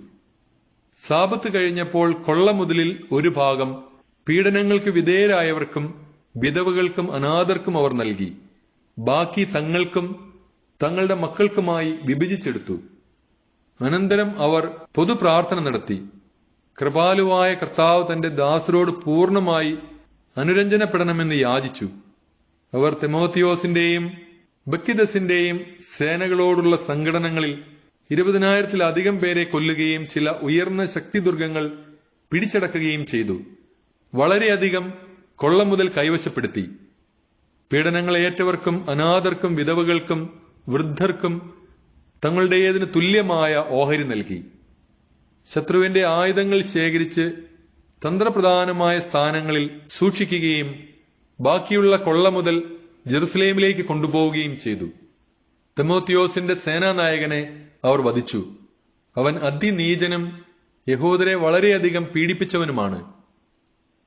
സാബത്ത് കഴിഞ്ഞപ്പോൾ കൊള്ളമുതലിൽ ഒരു ഭാഗം പീഡനങ്ങൾക്ക് വിധേയരായവർക്കും വിധവകൾക്കും അനാഥർക്കും അവർ നൽകി. ബാക്കി തങ്ങൾക്കും തങ്ങളുടെ മക്കൾക്കുമായി വിഭജിച്ചെടുത്തു. അനന്തരം അവർ പൊതുപ്രാർത്ഥന നടത്തി. കൃപാലുവായ കർത്താവ് തന്റെ ദാസരോട് പൂർണ്ണമായി അനുരഞ്ജനപ്പെടണമെന്ന് യാചിച്ചു. അവർ തിമോത്തിയോസിന്റെയും ബക്കിദസിന്റെയും സേനകളോടുള്ള സംഘടനകളിൽ 20,000-ലധികം പേരെ കൊല്ലുകയും ചില ഉയർന്ന ശക്തിദുർഗങ്ങൾ പിടിച്ചടക്കുകയും ചെയ്തു. വളരെയധികം കൊള്ളമുതൽ കൈവശപ്പെടുത്തി. പീഡനങ്ങൾ ഏറ്റവർക്കും അനാഥർക്കും വിധവകൾക്കും വൃദ്ധർക്കും തങ്ങളുടേതിന് തുല്യമായ ഓഹരി നൽകി. ശത്രുവിന്റെ ആയുധങ്ങൾ ശേഖരിച്ച് തന്ത്രപ്രധാനമായ സ്ഥാനങ്ങളിൽ സൂക്ഷിക്കുകയും ബാക്കിയുള്ള കൊള്ളമുതൽ ജെറുസലേമിലേക്ക് കൊണ്ടുപോവുകയും ചെയ്തു. തിമോത്തിയോസിന്റെ സേനാനായകനെ അവർ വധിച്ചു. അവൻ അതിനീചനും യഹൂദരെ വളരെയധികം പീഡിപ്പിച്ചവനുമാണ്.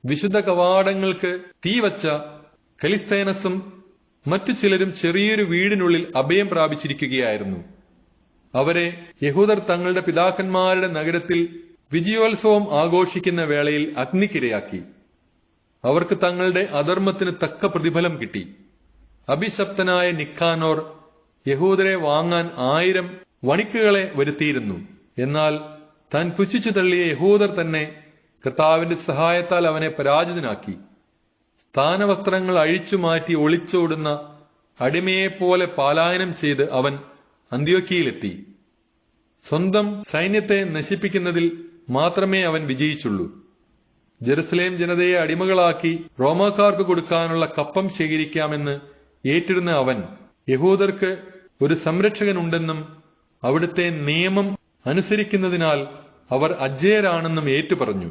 വിശുദ്ധ കവാടങ്ങൾക്ക് തീവച്ച കലിസ്തേനസും മറ്റു ചിലരും ചെറിയൊരു വീടിനുള്ളിൽ അഭയം പ്രാപിച്ചിരിക്കുകയായിരുന്നു. അവരെ യഹൂദർ തങ്ങളുടെ പിതാക്കന്മാരുടെ നഗരത്തിൽ വിജയോത്സവം ആഘോഷിക്കുന്ന വേളയിൽ അഗ്നിക്കിരയാക്കി. അവർക്ക് തങ്ങളുടെ അധർമ്മത്തിന് തക്ക പ്രതിഫലം കിട്ടി. അഭിശപ്തനായ നിക്കാനോർ യഹൂദരെ വാങ്ങാൻ 1000 വണിക്കുകളെ വരുത്തിയിരുന്നു. എന്നാൽ താൻ പുച്ഛിച്ചു തള്ളിയ യഹൂദർ തന്നെ കർത്താവിന്റെ സഹായത്താൽ അവനെ പരാജിതനാക്കി. സ്ഥാനവസ്ത്രങ്ങൾ അഴിച്ചുമാറ്റി ഒളിച്ചോടുന്ന അടിമയെപ്പോലെ പലായനം ചെയ്ത് അവൻ അന്ത്യോക്യയിലെത്തി. സ്വന്തം സൈന്യത്തെ നശിപ്പിക്കുന്നതിൽ മാത്രമേ അവൻ വിജയിച്ചുള്ളൂ. ജെറുസലേം ജനതയെ അടിമകളാക്കി റോമാക്കാർക്ക് കൊടുക്കാനുള്ള കപ്പം ശേഖരിക്കാമെന്ന് ഏറ്റിരുന്ന അവൻ യഹൂദർക്ക് ഒരു സംരക്ഷകനുണ്ടെന്നും അവിടുത്തെ നിയമം അനുസരിക്കുന്നതിനാൽ അവർ അജേയരാണെന്നും ഏറ്റുപറഞ്ഞു.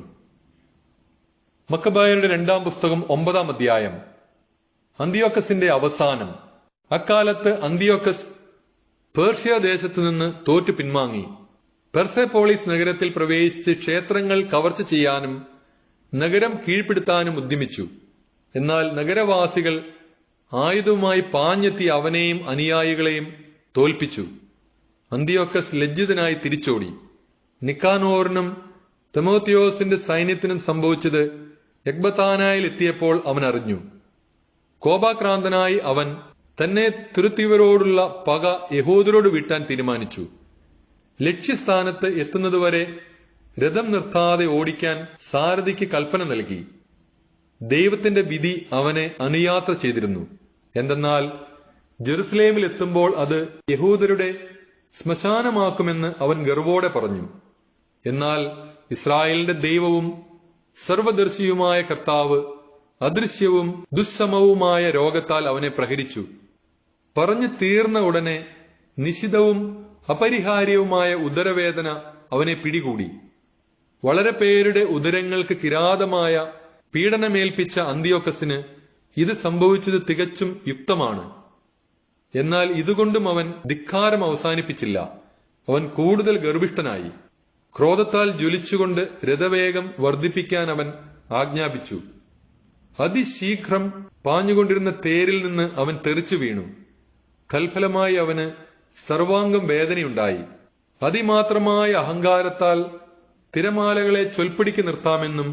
മക്കബായരുടെ 2-ാം പുസ്തകം 9-ാം അധ്യായം. അന്തിയോക്കസിന്റെ അവസാനം. അക്കാലത്ത് അന്തിയോക്കസ് പേർഷ്യ ദേശത്തു നിന്ന് തോറ്റു പിൻവാങ്ങി. പെർസെപോളിസ് നഗരത്തിൽ പ്രവേശിച്ച് ക്ഷേത്രങ്ങൾ കവർച്ച ചെയ്യാനും നഗരം കീഴ്പ്പെടുത്താനും ഉദ്യമിച്ചു. എന്നാൽ നഗരവാസികൾ ആയുധവുമായി പാഞ്ഞെത്തി അവനെയും അനുയായികളെയും തോൽപ്പിച്ചു. അന്തിയോക്കസ് ലജ്ജിതനായി തിരിച്ചോടി. നിക്കാനോറിനും തിമോത്തിയോസിന്റെ സൈന്യത്തിനും സംഭവിച്ചത് എക്ബത്താനായിൽ എത്തിയപ്പോൾ അവൻ അറിഞ്ഞു. കോപാക്രാന്തനായി അവൻ തന്നെ തുരുത്തിയവരോടുള്ള പക യഹൂദരോട് വീട്ടാൻ തീരുമാനിച്ചു. ലക്ഷ്യസ്ഥാനത്ത് എത്തുന്നതുവരെ രഥം നിർത്താതെ ഓടിക്കാൻ സാരഥിക്ക് കൽപ്പന നൽകി. ദൈവത്തിന്റെ വിധി അവനെ അനുയാത്ര ചെയ്തിരുന്നു. എന്തെന്നാൽ ജെറുസലേമിൽ എത്തുമ്പോൾ അത് യഹൂദരുടെ ശ്മശാനമാക്കുമെന്ന് അവൻ ഗർവോടെ പറഞ്ഞു. എന്നാൽ ഇസ്രായേലിന്റെ ദൈവവും സർവദർശിയുമായ കർത്താവ് അദൃശ്യവും ദുസ്സമവുമായ രോഗത്താൽ അവനെ പ്രഹരിച്ചു. പറഞ്ഞു തീർന്ന ഉടനെ നിശിതവും അപരിഹാര്യവുമായ ഉദരവേദന അവനെ പിടികൂടി. വളരെ പേരുടെ ഉദരങ്ങൾക്ക് കിരാതമായ പീഡനമേൽപ്പിച്ച അന്തിയോക്കസിന് ഇത് സംഭവിച്ചത് തികച്ചും യുക്തമാണ്. എന്നാൽ ഇതുകൊണ്ടും അവൻ ധിക്കാരം അവസാനിപ്പിച്ചില്ല. അവൻ കൂടുതൽ ഗർഭിഷ്ഠനായി. ക്രോധത്താൽ ജ്വലിച്ചുകൊണ്ട് രഥവേഗം വർദ്ധിപ്പിക്കാൻ അവൻ ആജ്ഞാപിച്ചു. അതിശീഘ്രം പാഞ്ഞുകൊണ്ടിരുന്ന തേരിൽ നിന്ന് അവൻ തെറിച്ചു വീണു. തൽഫലമായി അവന് സർവാംഗം വേദനയുണ്ടായി. അതിമാത്രമായ അഹങ്കാരത്താൽ തിരമാലകളെ ചൊൽപ്പിടിക്ക് നിർത്താമെന്നും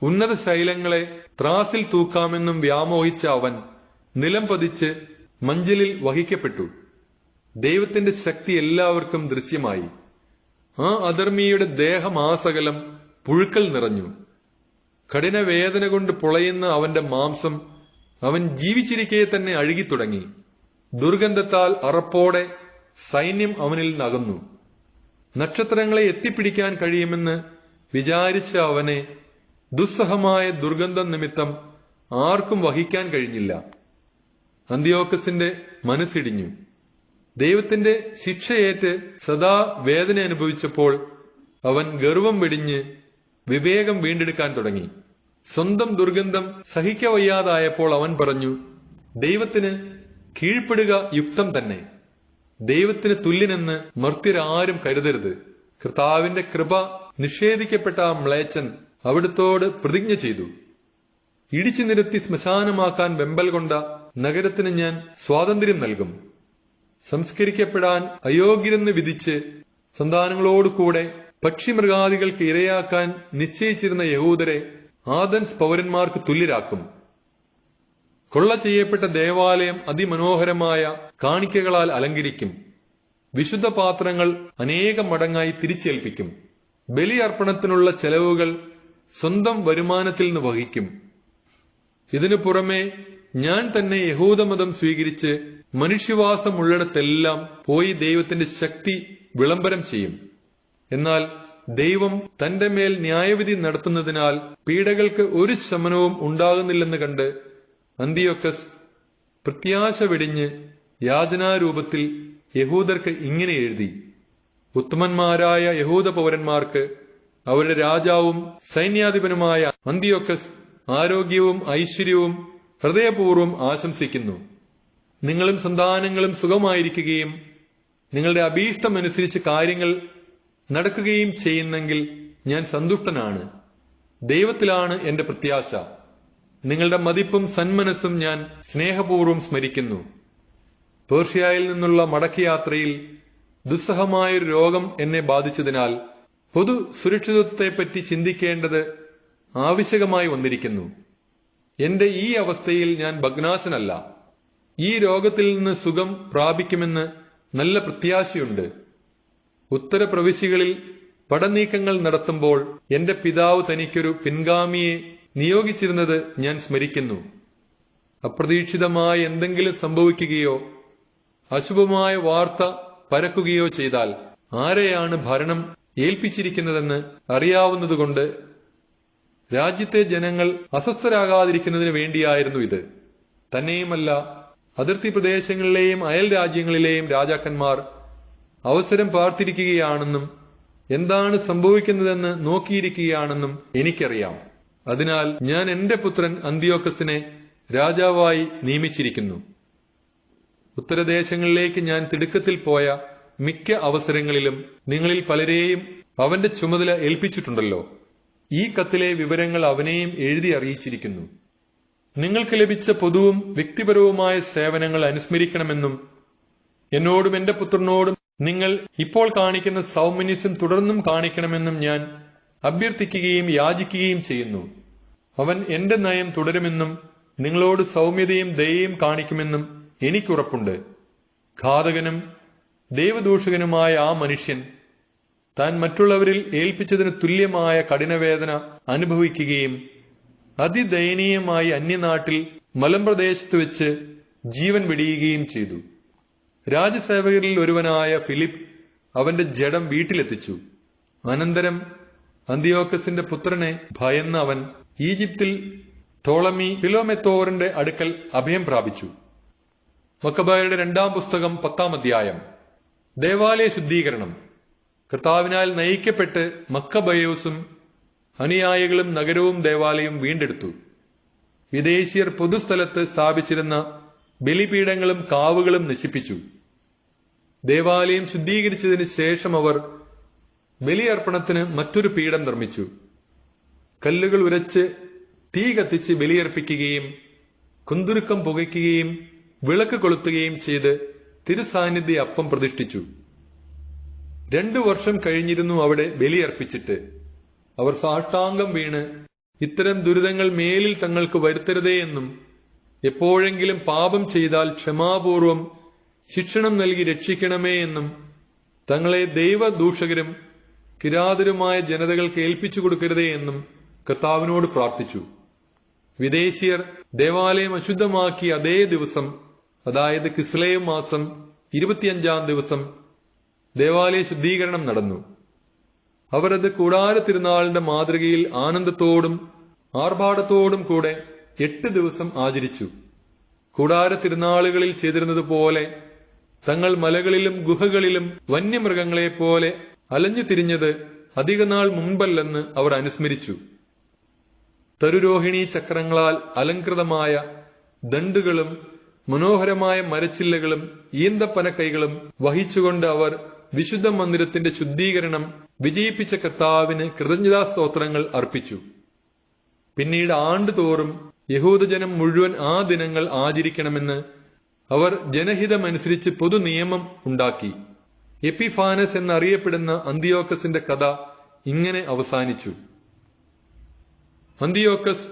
ഉന്നത ശൈലങ്ങളെ ത്രാസിൽ തൂക്കാമെന്നും വ്യാമോഹിച്ച അവൻ നിലം പതിച്ച് മഞ്ചലിൽ വഹിക്കപ്പെട്ടു. ദൈവത്തിന്റെ ശക്തി എല്ലാവർക്കും ദൃശ്യമായി. ആ അധർമ്മിയുടെ ദേഹമാസകലം പുഴുക്കൽ നിറഞ്ഞു. കഠിനവേദന കൊണ്ട് പൊളയുന്ന അവന്റെ മാംസം അവൻ ജീവിച്ചിരിക്കെ തന്നെ അഴുകിത്തുടങ്ങി. ദുർഗന്ധത്താൽ അറപ്പോടെ സൈന്യം അവനിൽ നകന്നു. നക്ഷത്രങ്ങളെ എത്തിപ്പിടിക്കാൻ കഴിയുമെന്ന് വിചാരിച്ച അവനെ ദുസ്സഹമായ ദുർഗന്ധം നിമിത്തം ആർക്കും വഹിക്കാൻ കഴിഞ്ഞില്ല. അന്ത്യോക്കസിന്റെ മനസ്സിടിഞ്ഞു. ദൈവത്തിന്റെ ശിക്ഷയേറ്റ് സദാ വേദന അനുഭവിച്ചപ്പോൾ അവൻ ഗർവം വെടിഞ്ഞ് വിവേകം വീണ്ടെടുക്കാൻ തുടങ്ങി. സ്വന്തം ദുർഗന്ധം സഹിക്കവയ്യാതായപ്പോൾ അവൻ പറഞ്ഞു, ദൈവത്തിന് കീഴ്പ്പെടുക യുക്തം തന്നെ. ദൈവത്തിന് തുല്യനെന്ന് മർത്യരാരും കരുതരുത്. കർത്താവിന്റെ കൃപ നിഷേധിക്കപ്പെട്ട ആ മ്ലേച്ഛൻ അവിടുത്തോട് പ്രതിജ്ഞ ചെയ്തു. ഇടിച്ചു നിരത്തി ശ്മശാനമാക്കാൻ വെമ്പൽ കൊണ്ട നഗരത്തിന് ഞാൻ സ്വാതന്ത്ര്യം നൽകും. സംസ്കരിക്കപ്പെടാൻ അയോഗ്യരെന്ന് വിധിച്ച് സന്താനങ്ങളോടുകൂടെ പക്ഷിമൃഗാദികൾക്ക് ഇരയാക്കാൻ നിശ്ചയിച്ചിരുന്ന യഹൂദരെ ആദൻസ് പൗരന്മാർക്ക് തുല്യരാക്കും. കൊള്ള ചെയ്യപ്പെട്ട ദേവാലയം അതിമനോഹരമായ കാണിക്കകളാൽ അലങ്കരിക്കും. വിശുദ്ധ പാത്രങ്ങൾ അനേകം മടങ്ങായി തിരിച്ചേൽപ്പിക്കും. ബലിയർപ്പണത്തിനുള്ള ചെലവുകൾ സ്വന്തം വരുമാനത്തിൽ നിന്ന് വഹിക്കും. ഇതിനു പുറമെ ഞാൻ തന്നെ യഹൂദമതം സ്വീകരിച്ച് മനുഷ്യവാസമുള്ളിടത്തെല്ലാം പോയി ദൈവത്തിന്റെ ശക്തി വിളംബരം ചെയ്യും. എന്നാൽ ദൈവം തന്റെ മേൽ ന്യായവിധി നടത്തുന്നതിനാൽ പീഡകൾക്ക് ഒരു ശമനവും ഉണ്ടാകുന്നില്ലെന്ന് കണ്ട് അന്തിയോക്കസ് പ്രത്യാശ വെടിഞ്ഞ് യാചനാരൂപത്തിൽ യഹൂദർക്ക് ഇങ്ങനെ എഴുതി: ഉത്തമന്മാരായ യഹൂദ പൗരന്മാർക്ക് അവരുടെ രാജാവും സൈന്യാധിപനുമായ അന്തിയോക്കസ് ആരോഗ്യവും ഐശ്വര്യവും ഹൃദയപൂർവ്വം ആശംസിക്കുന്നു. നിങ്ങളും സന്താനങ്ങളും സുഖമായിരിക്കുകയും നിങ്ങളുടെ അഭീഷ്ടമനുസരിച്ച് കാര്യങ്ങൾ നടക്കുകയും ചെയ്യുന്നെങ്കിൽ ഞാൻ സന്തുഷ്ടനാണ്. ദൈവത്തിലാണ് എന്റെ പ്രത്യാശ. നിങ്ങളുടെ മതിപ്പും സന്മനസ്സും ഞാൻ സ്നേഹപൂർവ്വം സ്മരിക്കുന്നു. പേർഷ്യയിൽ നിന്നുള്ള മടക്കയാത്രയിൽ ദുസ്സഹമായൊരു രോഗം എന്നെ ബാധിച്ചതിനാൽ പൊതു സുരക്ഷിതത്വത്തെപ്പറ്റി ചിന്തിക്കേണ്ടത് ആവശ്യകമായി വന്നിരിക്കുന്നു. എന്റെ ഈ അവസ്ഥയിൽ ഞാൻ ഭഗ്നാശനല്ല. ഈ രോഗത്തിൽ നിന്ന് സുഖം പ്രാപിക്കുമെന്ന് നല്ല പ്രത്യാശയുണ്ട്. ഉത്തരപ്രവിശ്യകളിൽ പടനീക്കങ്ങൾ നടത്തുമ്പോൾ എന്റെ പിതാവ് തനിക്കൊരു പിൻഗാമിയെ നിയോഗിച്ചിരുന്നത് ഞാൻ സ്മരിക്കുന്നു. അപ്രതീക്ഷിതമായ എന്തെങ്കിലും സംഭവിക്കുകയോ അശുഭമായ വാർത്ത പരക്കുകയോ ചെയ്താൽ ആരെയാണ് ഭരണം ഏൽപ്പിച്ചിരിക്കുന്നതെന്ന് അറിയാവുന്നതുകൊണ്ട് രാജ്യത്തെ ജനങ്ങൾ അസ്വസ്ഥരാകാതിരിക്കുന്നതിന് വേണ്ടിയായിരുന്നു ഇത്. തന്നെയുമല്ല, അതിർത്തി പ്രദേശങ്ങളിലെയും അയൽ രാജ്യങ്ങളിലെയും രാജാക്കന്മാർ അവസരം പാർത്തിരിക്കുകയാണെന്നും എന്താണ് സംഭവിക്കുന്നതെന്ന് നോക്കിയിരിക്കുകയാണെന്നും എനിക്കറിയാം. അതിനാൽ ഞാൻ എന്റെ പുത്രൻ അന്തിയോക്കസിനെ രാജാവായി നിയമിച്ചിരിക്കുന്നു. ഉത്തരദേശങ്ങളിലേക്ക് ഞാൻ തിടുക്കത്തിൽ പോയ മിക്ക അവസരങ്ങളിലും നിങ്ങളിൽ പലരെയും അവന്റെ ചുമതല ഏൽപ്പിച്ചിട്ടുണ്ടല്ലോ. ഈ കത്തിലെ വിവരങ്ങൾ അവനെയും എഴുതി അറിയിച്ചിരിക്കുന്നു. നിങ്ങൾക്ക് ലഭിച്ച പൊതുവും വ്യക്തിപരവുമായ സേവനങ്ങൾ അനുസ്മരിക്കണമെന്നും എന്നോടും എന്റെ പുത്രനോടും നിങ്ങൾ ഇപ്പോൾ കാണിക്കുന്ന സൗമനസ്യം തുടർന്നും കാണിക്കണമെന്നും ഞാൻ അഭ്യർത്ഥിക്കുകയും യാചിക്കുകയും ചെയ്യുന്നു. അവൻ എന്റെ നയം തുടരുമെന്നും നിങ്ങളോട് സൗമ്യതയും ദയയും കാണിക്കുമെന്നും എനിക്കുറപ്പുണ്ട്. ഘാതകനും ദൈവദൂഷകനുമായ ആ മനുഷ്യൻ താൻ മറ്റുള്ളവരിൽ ഏൽപ്പിച്ചതിന് തുല്യമായ കഠിനവേദന അനുഭവിക്കുകയും അതിദയനീയമായി അന്യനാട്ടിൽ മലമ്പ്രദേശത്ത് വെച്ച് ജീവൻ വെടിയുകയും ചെയ്തു. രാജസേവകരിൽ ഒരുവനായ ഫിലിപ്പ് അവന്റെ ജഡം വീട്ടിലെത്തിച്ചു. അനന്തരം അന്തിയോക്കസിന്റെ പുത്രനെ ഭയന്ന അവൻ ഈജിപ്തിൽ തോളമി ഫിലോമെത്തോറിന്റെ അടുക്കൽ അഭയം പ്രാപിച്ചു. മക്കബായരുടെ 2-ാം പുസ്തകം 10-ാം അധ്യായം. ദേവാലയ ശുദ്ധീകരണം. കർത്താവിനാൽ നയിക്കപ്പെട്ട് മക്കബയോസും അനുയായികളും നഗരവും ദേവാലയവും വീണ്ടെടുത്തു. വിദേശീയർ പൊതുസ്ഥലത്ത് സ്ഥാപിച്ചിരുന്ന ബലിപീഠങ്ങളും കാവുകളും നശിപ്പിച്ചു. ദേവാലയം ശുദ്ധീകരിച്ചതിന് ശേഷം അവർ ബലിയർപ്പണത്തിന് മറ്റൊരു പീഠം നിർമ്മിച്ചു. കല്ലുകൾ ഉരച്ച് തീ കത്തിച്ച് ബലിയർപ്പിക്കുകയും കുന്തുരുക്കം പുകയ്ക്കുകയും വിളക്ക് കൊളുത്തുകയും ചെയ്ത് തിരുസാന്നിധ്യ അപ്പം പ്രതിഷ്ഠിച്ചു. 2 വർഷം കഴിഞ്ഞിരുന്നു അവിടെ ബലിയർപ്പിച്ചിട്ട്. അവർ സാഷ്ടാംഗം വീണ് ഇത്തരം ദുരിതങ്ങൾ മേലിൽ തങ്ങൾക്ക് വരുത്തരുതേ എന്നും എപ്പോഴെങ്കിലും പാപം ചെയ്താൽ ക്ഷമാപൂർവം ശിക്ഷണം നൽകി രക്ഷിക്കണമേ എന്നും തങ്ങളെ ദൈവദൂഷകരും കിരാതരുമായ ജനതകൾക്ക് ഏൽപ്പിച്ചു കൊടുക്കരുതേ എന്നും കർത്താവിനോട് പ്രാർത്ഥിച്ചു. വിദേശീയർ ദേവാലയം അശുദ്ധമാക്കിയ അതേ ദിവസം, അതായത് കിസ്ലേവ് മാസം 25-ാം ദിവസം ദേവാലയ ശുദ്ധീകരണം നടന്നു. അവരത് കൂടാര തിരുനാളിന്റെ മാതൃകയിൽ ആനന്ദത്തോടും ആർഭാടത്തോടും കൂടെ 8 ദിവസം ആചരിച്ചു. കൂടാര തിരുനാളുകളിൽ ചെയ്തിരുന്നതുപോലെ തങ്ങൾ മലകളിലും ഗുഹകളിലും വന്യമൃഗങ്ങളെപ്പോലെ അലഞ്ഞു തിരിഞ്ഞത് അധികനാൾ മുൻപല്ലെന്ന് അവർ അനുസ്മരിച്ചു. തരുരോഹിണി ചക്രങ്ങളാൽ അലങ്കൃതമായ ദണ്ഡുകളും മനോഹരമായ മരച്ചില്ലകളും ഈന്തപ്പനക്കൈകളും വഹിച്ചുകൊണ്ട് അവർ വിശുദ്ധ മന്ദിരത്തിന്റെ ശുദ്ധീകരണം വിജയിപ്പിച്ച കർത്താവിന് കൃതജ്ഞതാസ്തോത്രങ്ങൾ അർപ്പിച്ചു. പിന്നീട് ആണ്ടുതോറും യഹൂദജനം മുഴുവൻ ആ ദിനങ്ങൾ ആചരിക്കണമെന്ന് അവർ ജനഹിതമനുസരിച്ച് പൊതു നിയമം ഉണ്ടാക്കി. എപ്പിഫാനസ് എന്നറിയപ്പെടുന്ന അന്തിയോക്കസിന്റെ കഥ ഇങ്ങനെ അവസാനിച്ചു. അന്തിയോക്കസ്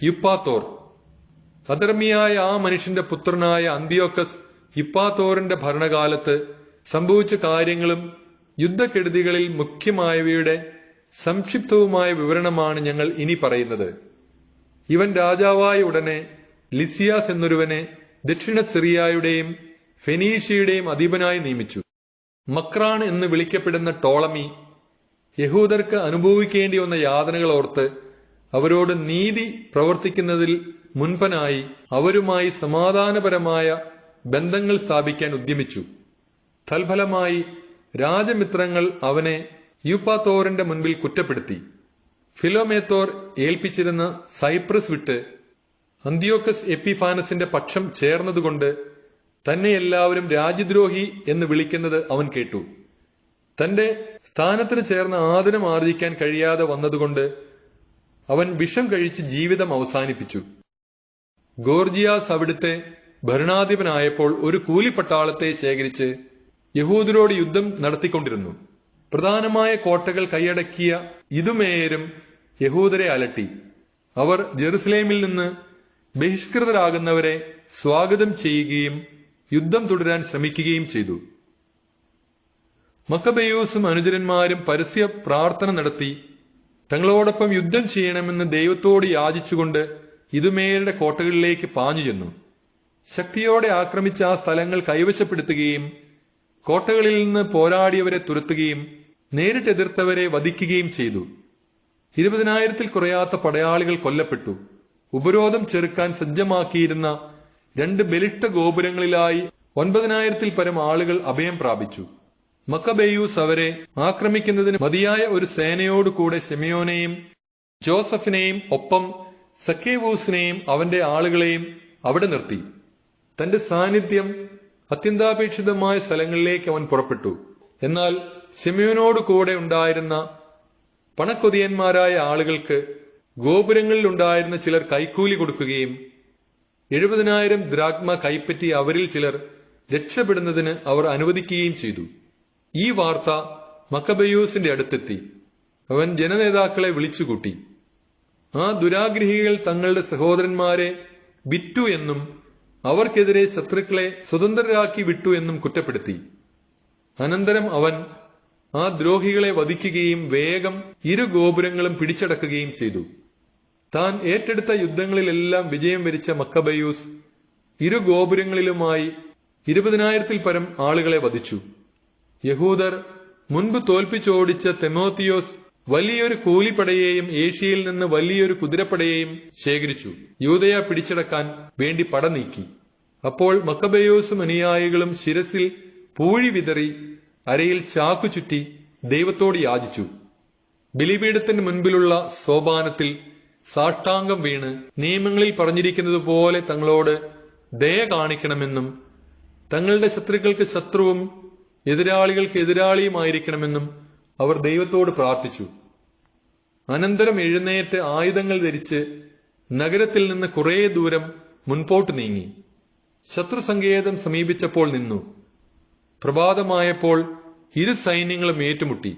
യുപ്പാത്തോർ. അധർമ്മിയായ ആ മനുഷ്യന്റെ പുത്രനായ അന്തിയോക്കസ് യുപ്പാത്തോറിന്റെ ഭരണകാലത്ത് സംഭവിച്ച കാര്യങ്ങളും യുദ്ധക്കെടുതികളിൽ മുഖ്യമായവയുടെ സംക്ഷിപ്തവുമായ വിവരണമാണ് ഞങ്ങൾ ഇനി പറയുന്നത്. ഇവൻ രാജാവായ ഉടനെ ലിസിയാസ് എന്നൊരുവനെ ദക്ഷിണ സിറിയയുടെയും ഫെനീഷ്യയുടെയും അധീപനായി നിയമിച്ചു. മക്രാൻ എന്ന് വിളിക്കപ്പെടുന്ന ടോളമി യഹൂദർക്ക് അനുഭവിക്കേണ്ടി വന്ന യാതനകൾ ഓർത്ത് അവരോട് നീതി പ്രവർത്തിക്കുന്നതിൽ മുൻപനായി അവരുമായി സമാധാനപരമായ ബന്ധങ്ങൾ സ്ഥാപിക്കാൻ ഉദ്യമിച്ചു. തൽഫലമായി രാജമിത്രങ്ങൾ അവനെ യൂപ്പാത്തോറിന്റെ മുൻപിൽ കുറ്റപ്പെടുത്തി. ഫിലോമേത്തോർ ഏൽപ്പിച്ചിരുന്ന സൈപ്രസ് വിട്ട് അന്തിയോക്കസ് എപ്പിഫാനസിന്റെ പക്ഷം ചേർന്നതുകൊണ്ട് തന്നെ എല്ലാവരും രാജ്യദ്രോഹി എന്ന് വിളിക്കുന്നത് അവൻ കേട്ടു. തന്റെ സ്ഥാനത്തിന് ചേർന്ന ആദരം ആർജിക്കാൻ കഴിയാതെ വന്നതുകൊണ്ട് അവൻ വിഷം കഴിച്ച് ജീവിതം അവസാനിപ്പിച്ചു. ഗോർജിയാസ് അവിടുത്തെ ഭരണാധിപനായപ്പോൾ ഒരു കൂലിപ്പട്ടാളത്തെ ശേഖരിച്ച് യഹൂദരോട് യുദ്ധം നടത്തിക്കൊണ്ടിരുന്നു. പ്രധാനമായ കോട്ടകൾ കൈയടക്കിയ ഇതുമേയരും യഹൂദരെ അലട്ടി. അവർ ജെറുസലേമിൽ നിന്ന് ബഹിഷ്കൃതരാകുന്നവരെ സ്വാഗതം ചെയ്യുകയും യുദ്ധം തുടരാൻ ശ്രമിക്കുകയും ചെയ്തു. മക്കബെയൂസും അനുചരന്മാരും പരസ്യ പ്രാർത്ഥന നടത്തി തങ്ങളോടൊപ്പം യുദ്ധം ചെയ്യണമെന്ന് ദൈവത്തോട് യാചിച്ചുകൊണ്ട് ഇതുമേയരുടെ കോട്ടകളിലേക്ക് പാഞ്ഞു ചെന്നു. ശക്തിയോടെ ആക്രമിച്ച ആ സ്ഥലങ്ങൾ കൈവശപ്പെടുത്തുകയും കോട്ടകളിൽ നിന്ന് പോരാടിയവരെ തുരത്തുകയും നേരിട്ടെതിർത്തവരെ വധിക്കുകയും ചെയ്തു. 20,000-ൽ കുറയാത്ത പടയാളികൾ കൊല്ലപ്പെട്ടു. ഉപരോധം ചെറുക്കാൻ സജ്ജമാക്കിയിരുന്ന 2 ബലിഷ്ഠ ഗോപുരങ്ങളിലായി 9,000-ൽ പരം ആളുകൾ അഭയം പ്രാപിച്ചു. മക്കബെയൂസ് അവരെ ആക്രമിക്കുന്നതിന് മതിയായ ഒരു സേനയോടുകൂടെ ശിമയോനെയും ജോസഫിനെയും ഒപ്പം സക്കേവൂസിനെയും അവന്റെ ആളുകളെയും അവിടെ നിർത്തി. തന്റെ സാന്നിധ്യം അത്യന്താപേക്ഷിതമായ സ്ഥലങ്ങളിലേക്ക് അവൻ പുറപ്പെട്ടു. എന്നാൽ ശിമയോനോട് കൂടെ ഉണ്ടായിരുന്ന പണക്കൊതിയന്മാരായ ആളുകൾക്ക് ഗോപുരങ്ങളിൽ ഉണ്ടായിരുന്ന ചിലർ കൈക്കൂലി കൊടുക്കുകയും 70,000 ദ്രാഗ്മ കൈപ്പറ്റി അവരിൽ ചിലർ രക്ഷപ്പെടുന്നതിന് അവർ അനുവദിക്കുകയും ചെയ്തു. ഈ വാർത്ത മക്കബെയൂസിന്റെ അടുത്തെത്തി. അവൻ ജനനേതാക്കളെ വിളിച്ചുകൂട്ടി. ആ ദുരാഗ്രഹികൾ തങ്ങളുടെ സഹോദരന്മാരെ വിറ്റു എന്നും അവർക്കെതിരെ ശത്രുക്കളെ സ്വതന്ത്രരാക്കി വിട്ടു എന്നും കുറ്റപ്പെടുത്തി. അനന്തരം അവൻ ആ ദ്രോഹികളെ വധിക്കുകയും വേഗം 2 ഗോപുരങ്ങളും പിടിച്ചടക്കുകയും ചെയ്തു. താൻ ഏറ്റെടുത്ത യുദ്ധങ്ങളിലെല്ലാം വിജയം വരിച്ച മക്കബെയൂസ് 2 ഗോപുരങ്ങളിലുമായി 20,000-ൽ പരം ആളുകളെ വധിച്ചു. യഹൂദർ മുൻപ് തോൽപ്പിച്ചോടിച്ച തെമോത്തിയോസ് വലിയൊരു കൂലിപ്പടയെയും ഏഷ്യയിൽ നിന്ന് വലിയൊരു കുതിരപ്പടയെയും ശേഖരിച്ചു. യൂദയ പിടിച്ചടക്കാൻ വേണ്ടി പട നീക്കി. അപ്പോൾ മക്കബെയൂസും അനുയായികളും ശിരസിൽ പൂഴി വിതറി അരയിൽ ചാക്കു ചുറ്റി ദൈവത്തോട് യാചിച്ചു. ബലിപീഠത്തിന് മുൻപിലുള്ള സോപാനത്തിൽ സാഷ്ടാംഗം വീണ് നിയമങ്ങളിൽ പറഞ്ഞിരിക്കുന്നത് പോലെ തങ്ങളോട് ദയ കാണിക്കണമെന്നും തങ്ങളുടെ ശത്രുക്കൾക്ക് ശത്രുവും എതിരാളികൾക്ക് എതിരാളിയുമായിരിക്കണമെന്നും അവർ ദൈവത്തോട് പ്രാർത്ഥിച്ചു. അനന്തരം എഴുന്നേറ്റ് ആയുധങ്ങൾ ധരിച്ച് നഗരത്തിൽ നിന്ന് കുറേ ദൂരം മുൻപോട്ട് നീങ്ങി. ശത്രുസങ്കേതം സമീപിച്ചപ്പോൾ നിന്നു. പ്രഭാതമായപ്പോൾ ഇരു സൈന്യങ്ങളും ഏറ്റുമുട്ടി.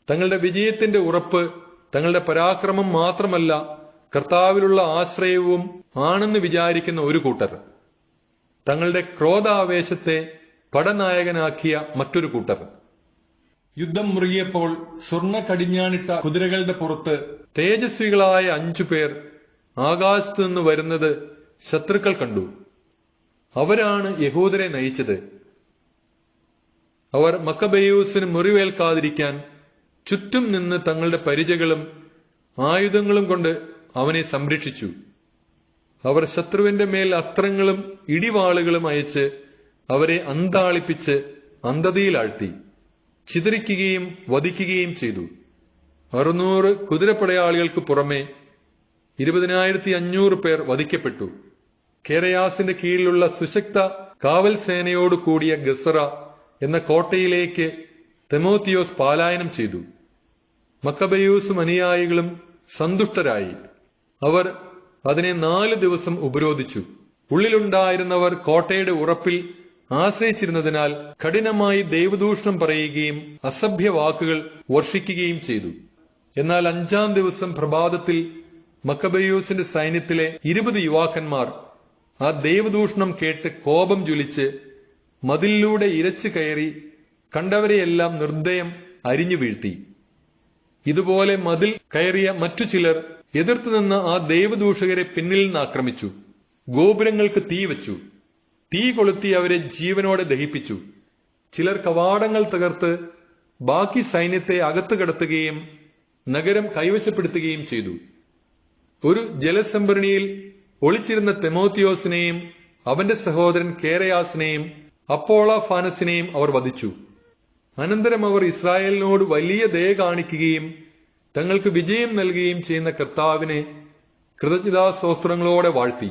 തങ്ങളുടെ വിജയത്തിന്റെ ഉറപ്പ് തങ്ങളുടെ പരാക്രമം മാത്രമല്ല, കർത്താവിലുള്ള ആശ്രയവും ആണെന്ന് വിചാരിക്കുന്ന ഒരു കൂട്ടർ, തങ്ങളുടെ ക്രോധാവേശത്തെ പടനായകനാക്കിയ മറ്റൊരു കൂട്ടർ. യുദ്ധം മുറുകിയപ്പോൾ സ്വർണ്ണ കടിഞ്ഞാണിട്ട കുതിരകളുടെ പുറത്ത് തേജസ്വികളായ 5 പേർ ആകാശത്തു നിന്ന് വരുന്നത് ശത്രുക്കൾ കണ്ടു. അവരാണ് യഹൂദരെ നയിച്ചത്. അവർ മക്കബെയൂസിന് മുറിവേൽക്കാതിരിക്കാൻ ചുറ്റും നിന്ന് തങ്ങളുടെ പരിചകളും ആയുധങ്ങളും കൊണ്ട് അവനെ സംരക്ഷിച്ചു. അവർ ശത്രുവിന്റെ മേൽ അസ്ത്രങ്ങളും ഇടിവാളുകളും അയച്ച് അവരെ അന്താളിപ്പിച്ച് അന്ധതയിലാഴ്ത്തി ചിതറിക്കുകയും വധിക്കുകയും ചെയ്തു. 600 കുതിരപ്പടയാളികൾക്ക് പുറമെ 20,500 പേർ വധിക്കപ്പെട്ടു. കേരയാസിന്റെ കീഴിലുള്ള സുശക്ത കാവൽ സേനയോട് കൂടിയ ഗസറ എന്ന കോട്ടയിലേക്ക് തിമോത്തിയോസ് പലായനം ചെയ്തു. മക്കബെയൂസും അനുയായികളും സന്തുഷ്ടരായി. അവർ അതിനെ 4 ദിവസം ഉപരോധിച്ചു. ഉള്ളിലുണ്ടായിരുന്നവർ കോട്ടയുടെ ഉറപ്പിൽ ആശ്രയിച്ചിരുന്നതിനാൽ കഠിനമായി ദൈവദൂഷണം പറയുകയും അസഭ്യ വാക്കുകൾ വർഷിക്കുകയും ചെയ്തു. എന്നാൽ 5-ാം ദിവസം പ്രഭാതത്തിൽ മക്കബെയൂസിന്റെ സൈന്യത്തിലെ 20 യുവാക്കന്മാർ ആ ദൈവദൂഷണം കേട്ട് കോപം ജ്വലിച്ച് മതിലിലൂടെ ഇരച്ചു കയറി കണ്ടവരെയെല്ലാം നിർദ്ദയം അരിഞ്ഞു വീഴ്ത്തി. ഇതുപോലെ മതിൽ കയറിയ മറ്റു ചിലർ എതിർത്തുനിന്ന ആ ദൈവദൂഷകരെ പിന്നിൽ നിന്ന് ആക്രമിച്ചു. ഗോപുരങ്ങൾക്ക് തീ വെച്ചു. തീ കൊളുത്തി അവരെ ജീവനോടെ ദഹിപ്പിച്ചു. ചിലർ കവാടങ്ങൾ തകർത്ത് ബാക്കി സൈന്യത്തെ അകത്ത് കടത്തുകയും നഗരം കൈവശപ്പെടുത്തുകയും ചെയ്തു. ഒരു ജലസംഭരണിയിൽ ഒളിച്ചിരുന്ന തിമോത്തിയോസിനെയും അവന്റെ സഹോദരൻ കേരയാസിനെയും അപ്പോളോഫാനസിനെയും അവർ വധിച്ചു. അനന്തരം അവർ ഇസ്രായേലിനോട് വലിയ ദയ കാണിക്കുകയും തങ്ങൾക്ക് വിജയം നൽകുകയും ചെയ്യുന്ന കർത്താവിനെ കൃതജ്ഞതാസ്തോത്രങ്ങളോടെ വാഴ്ത്തി.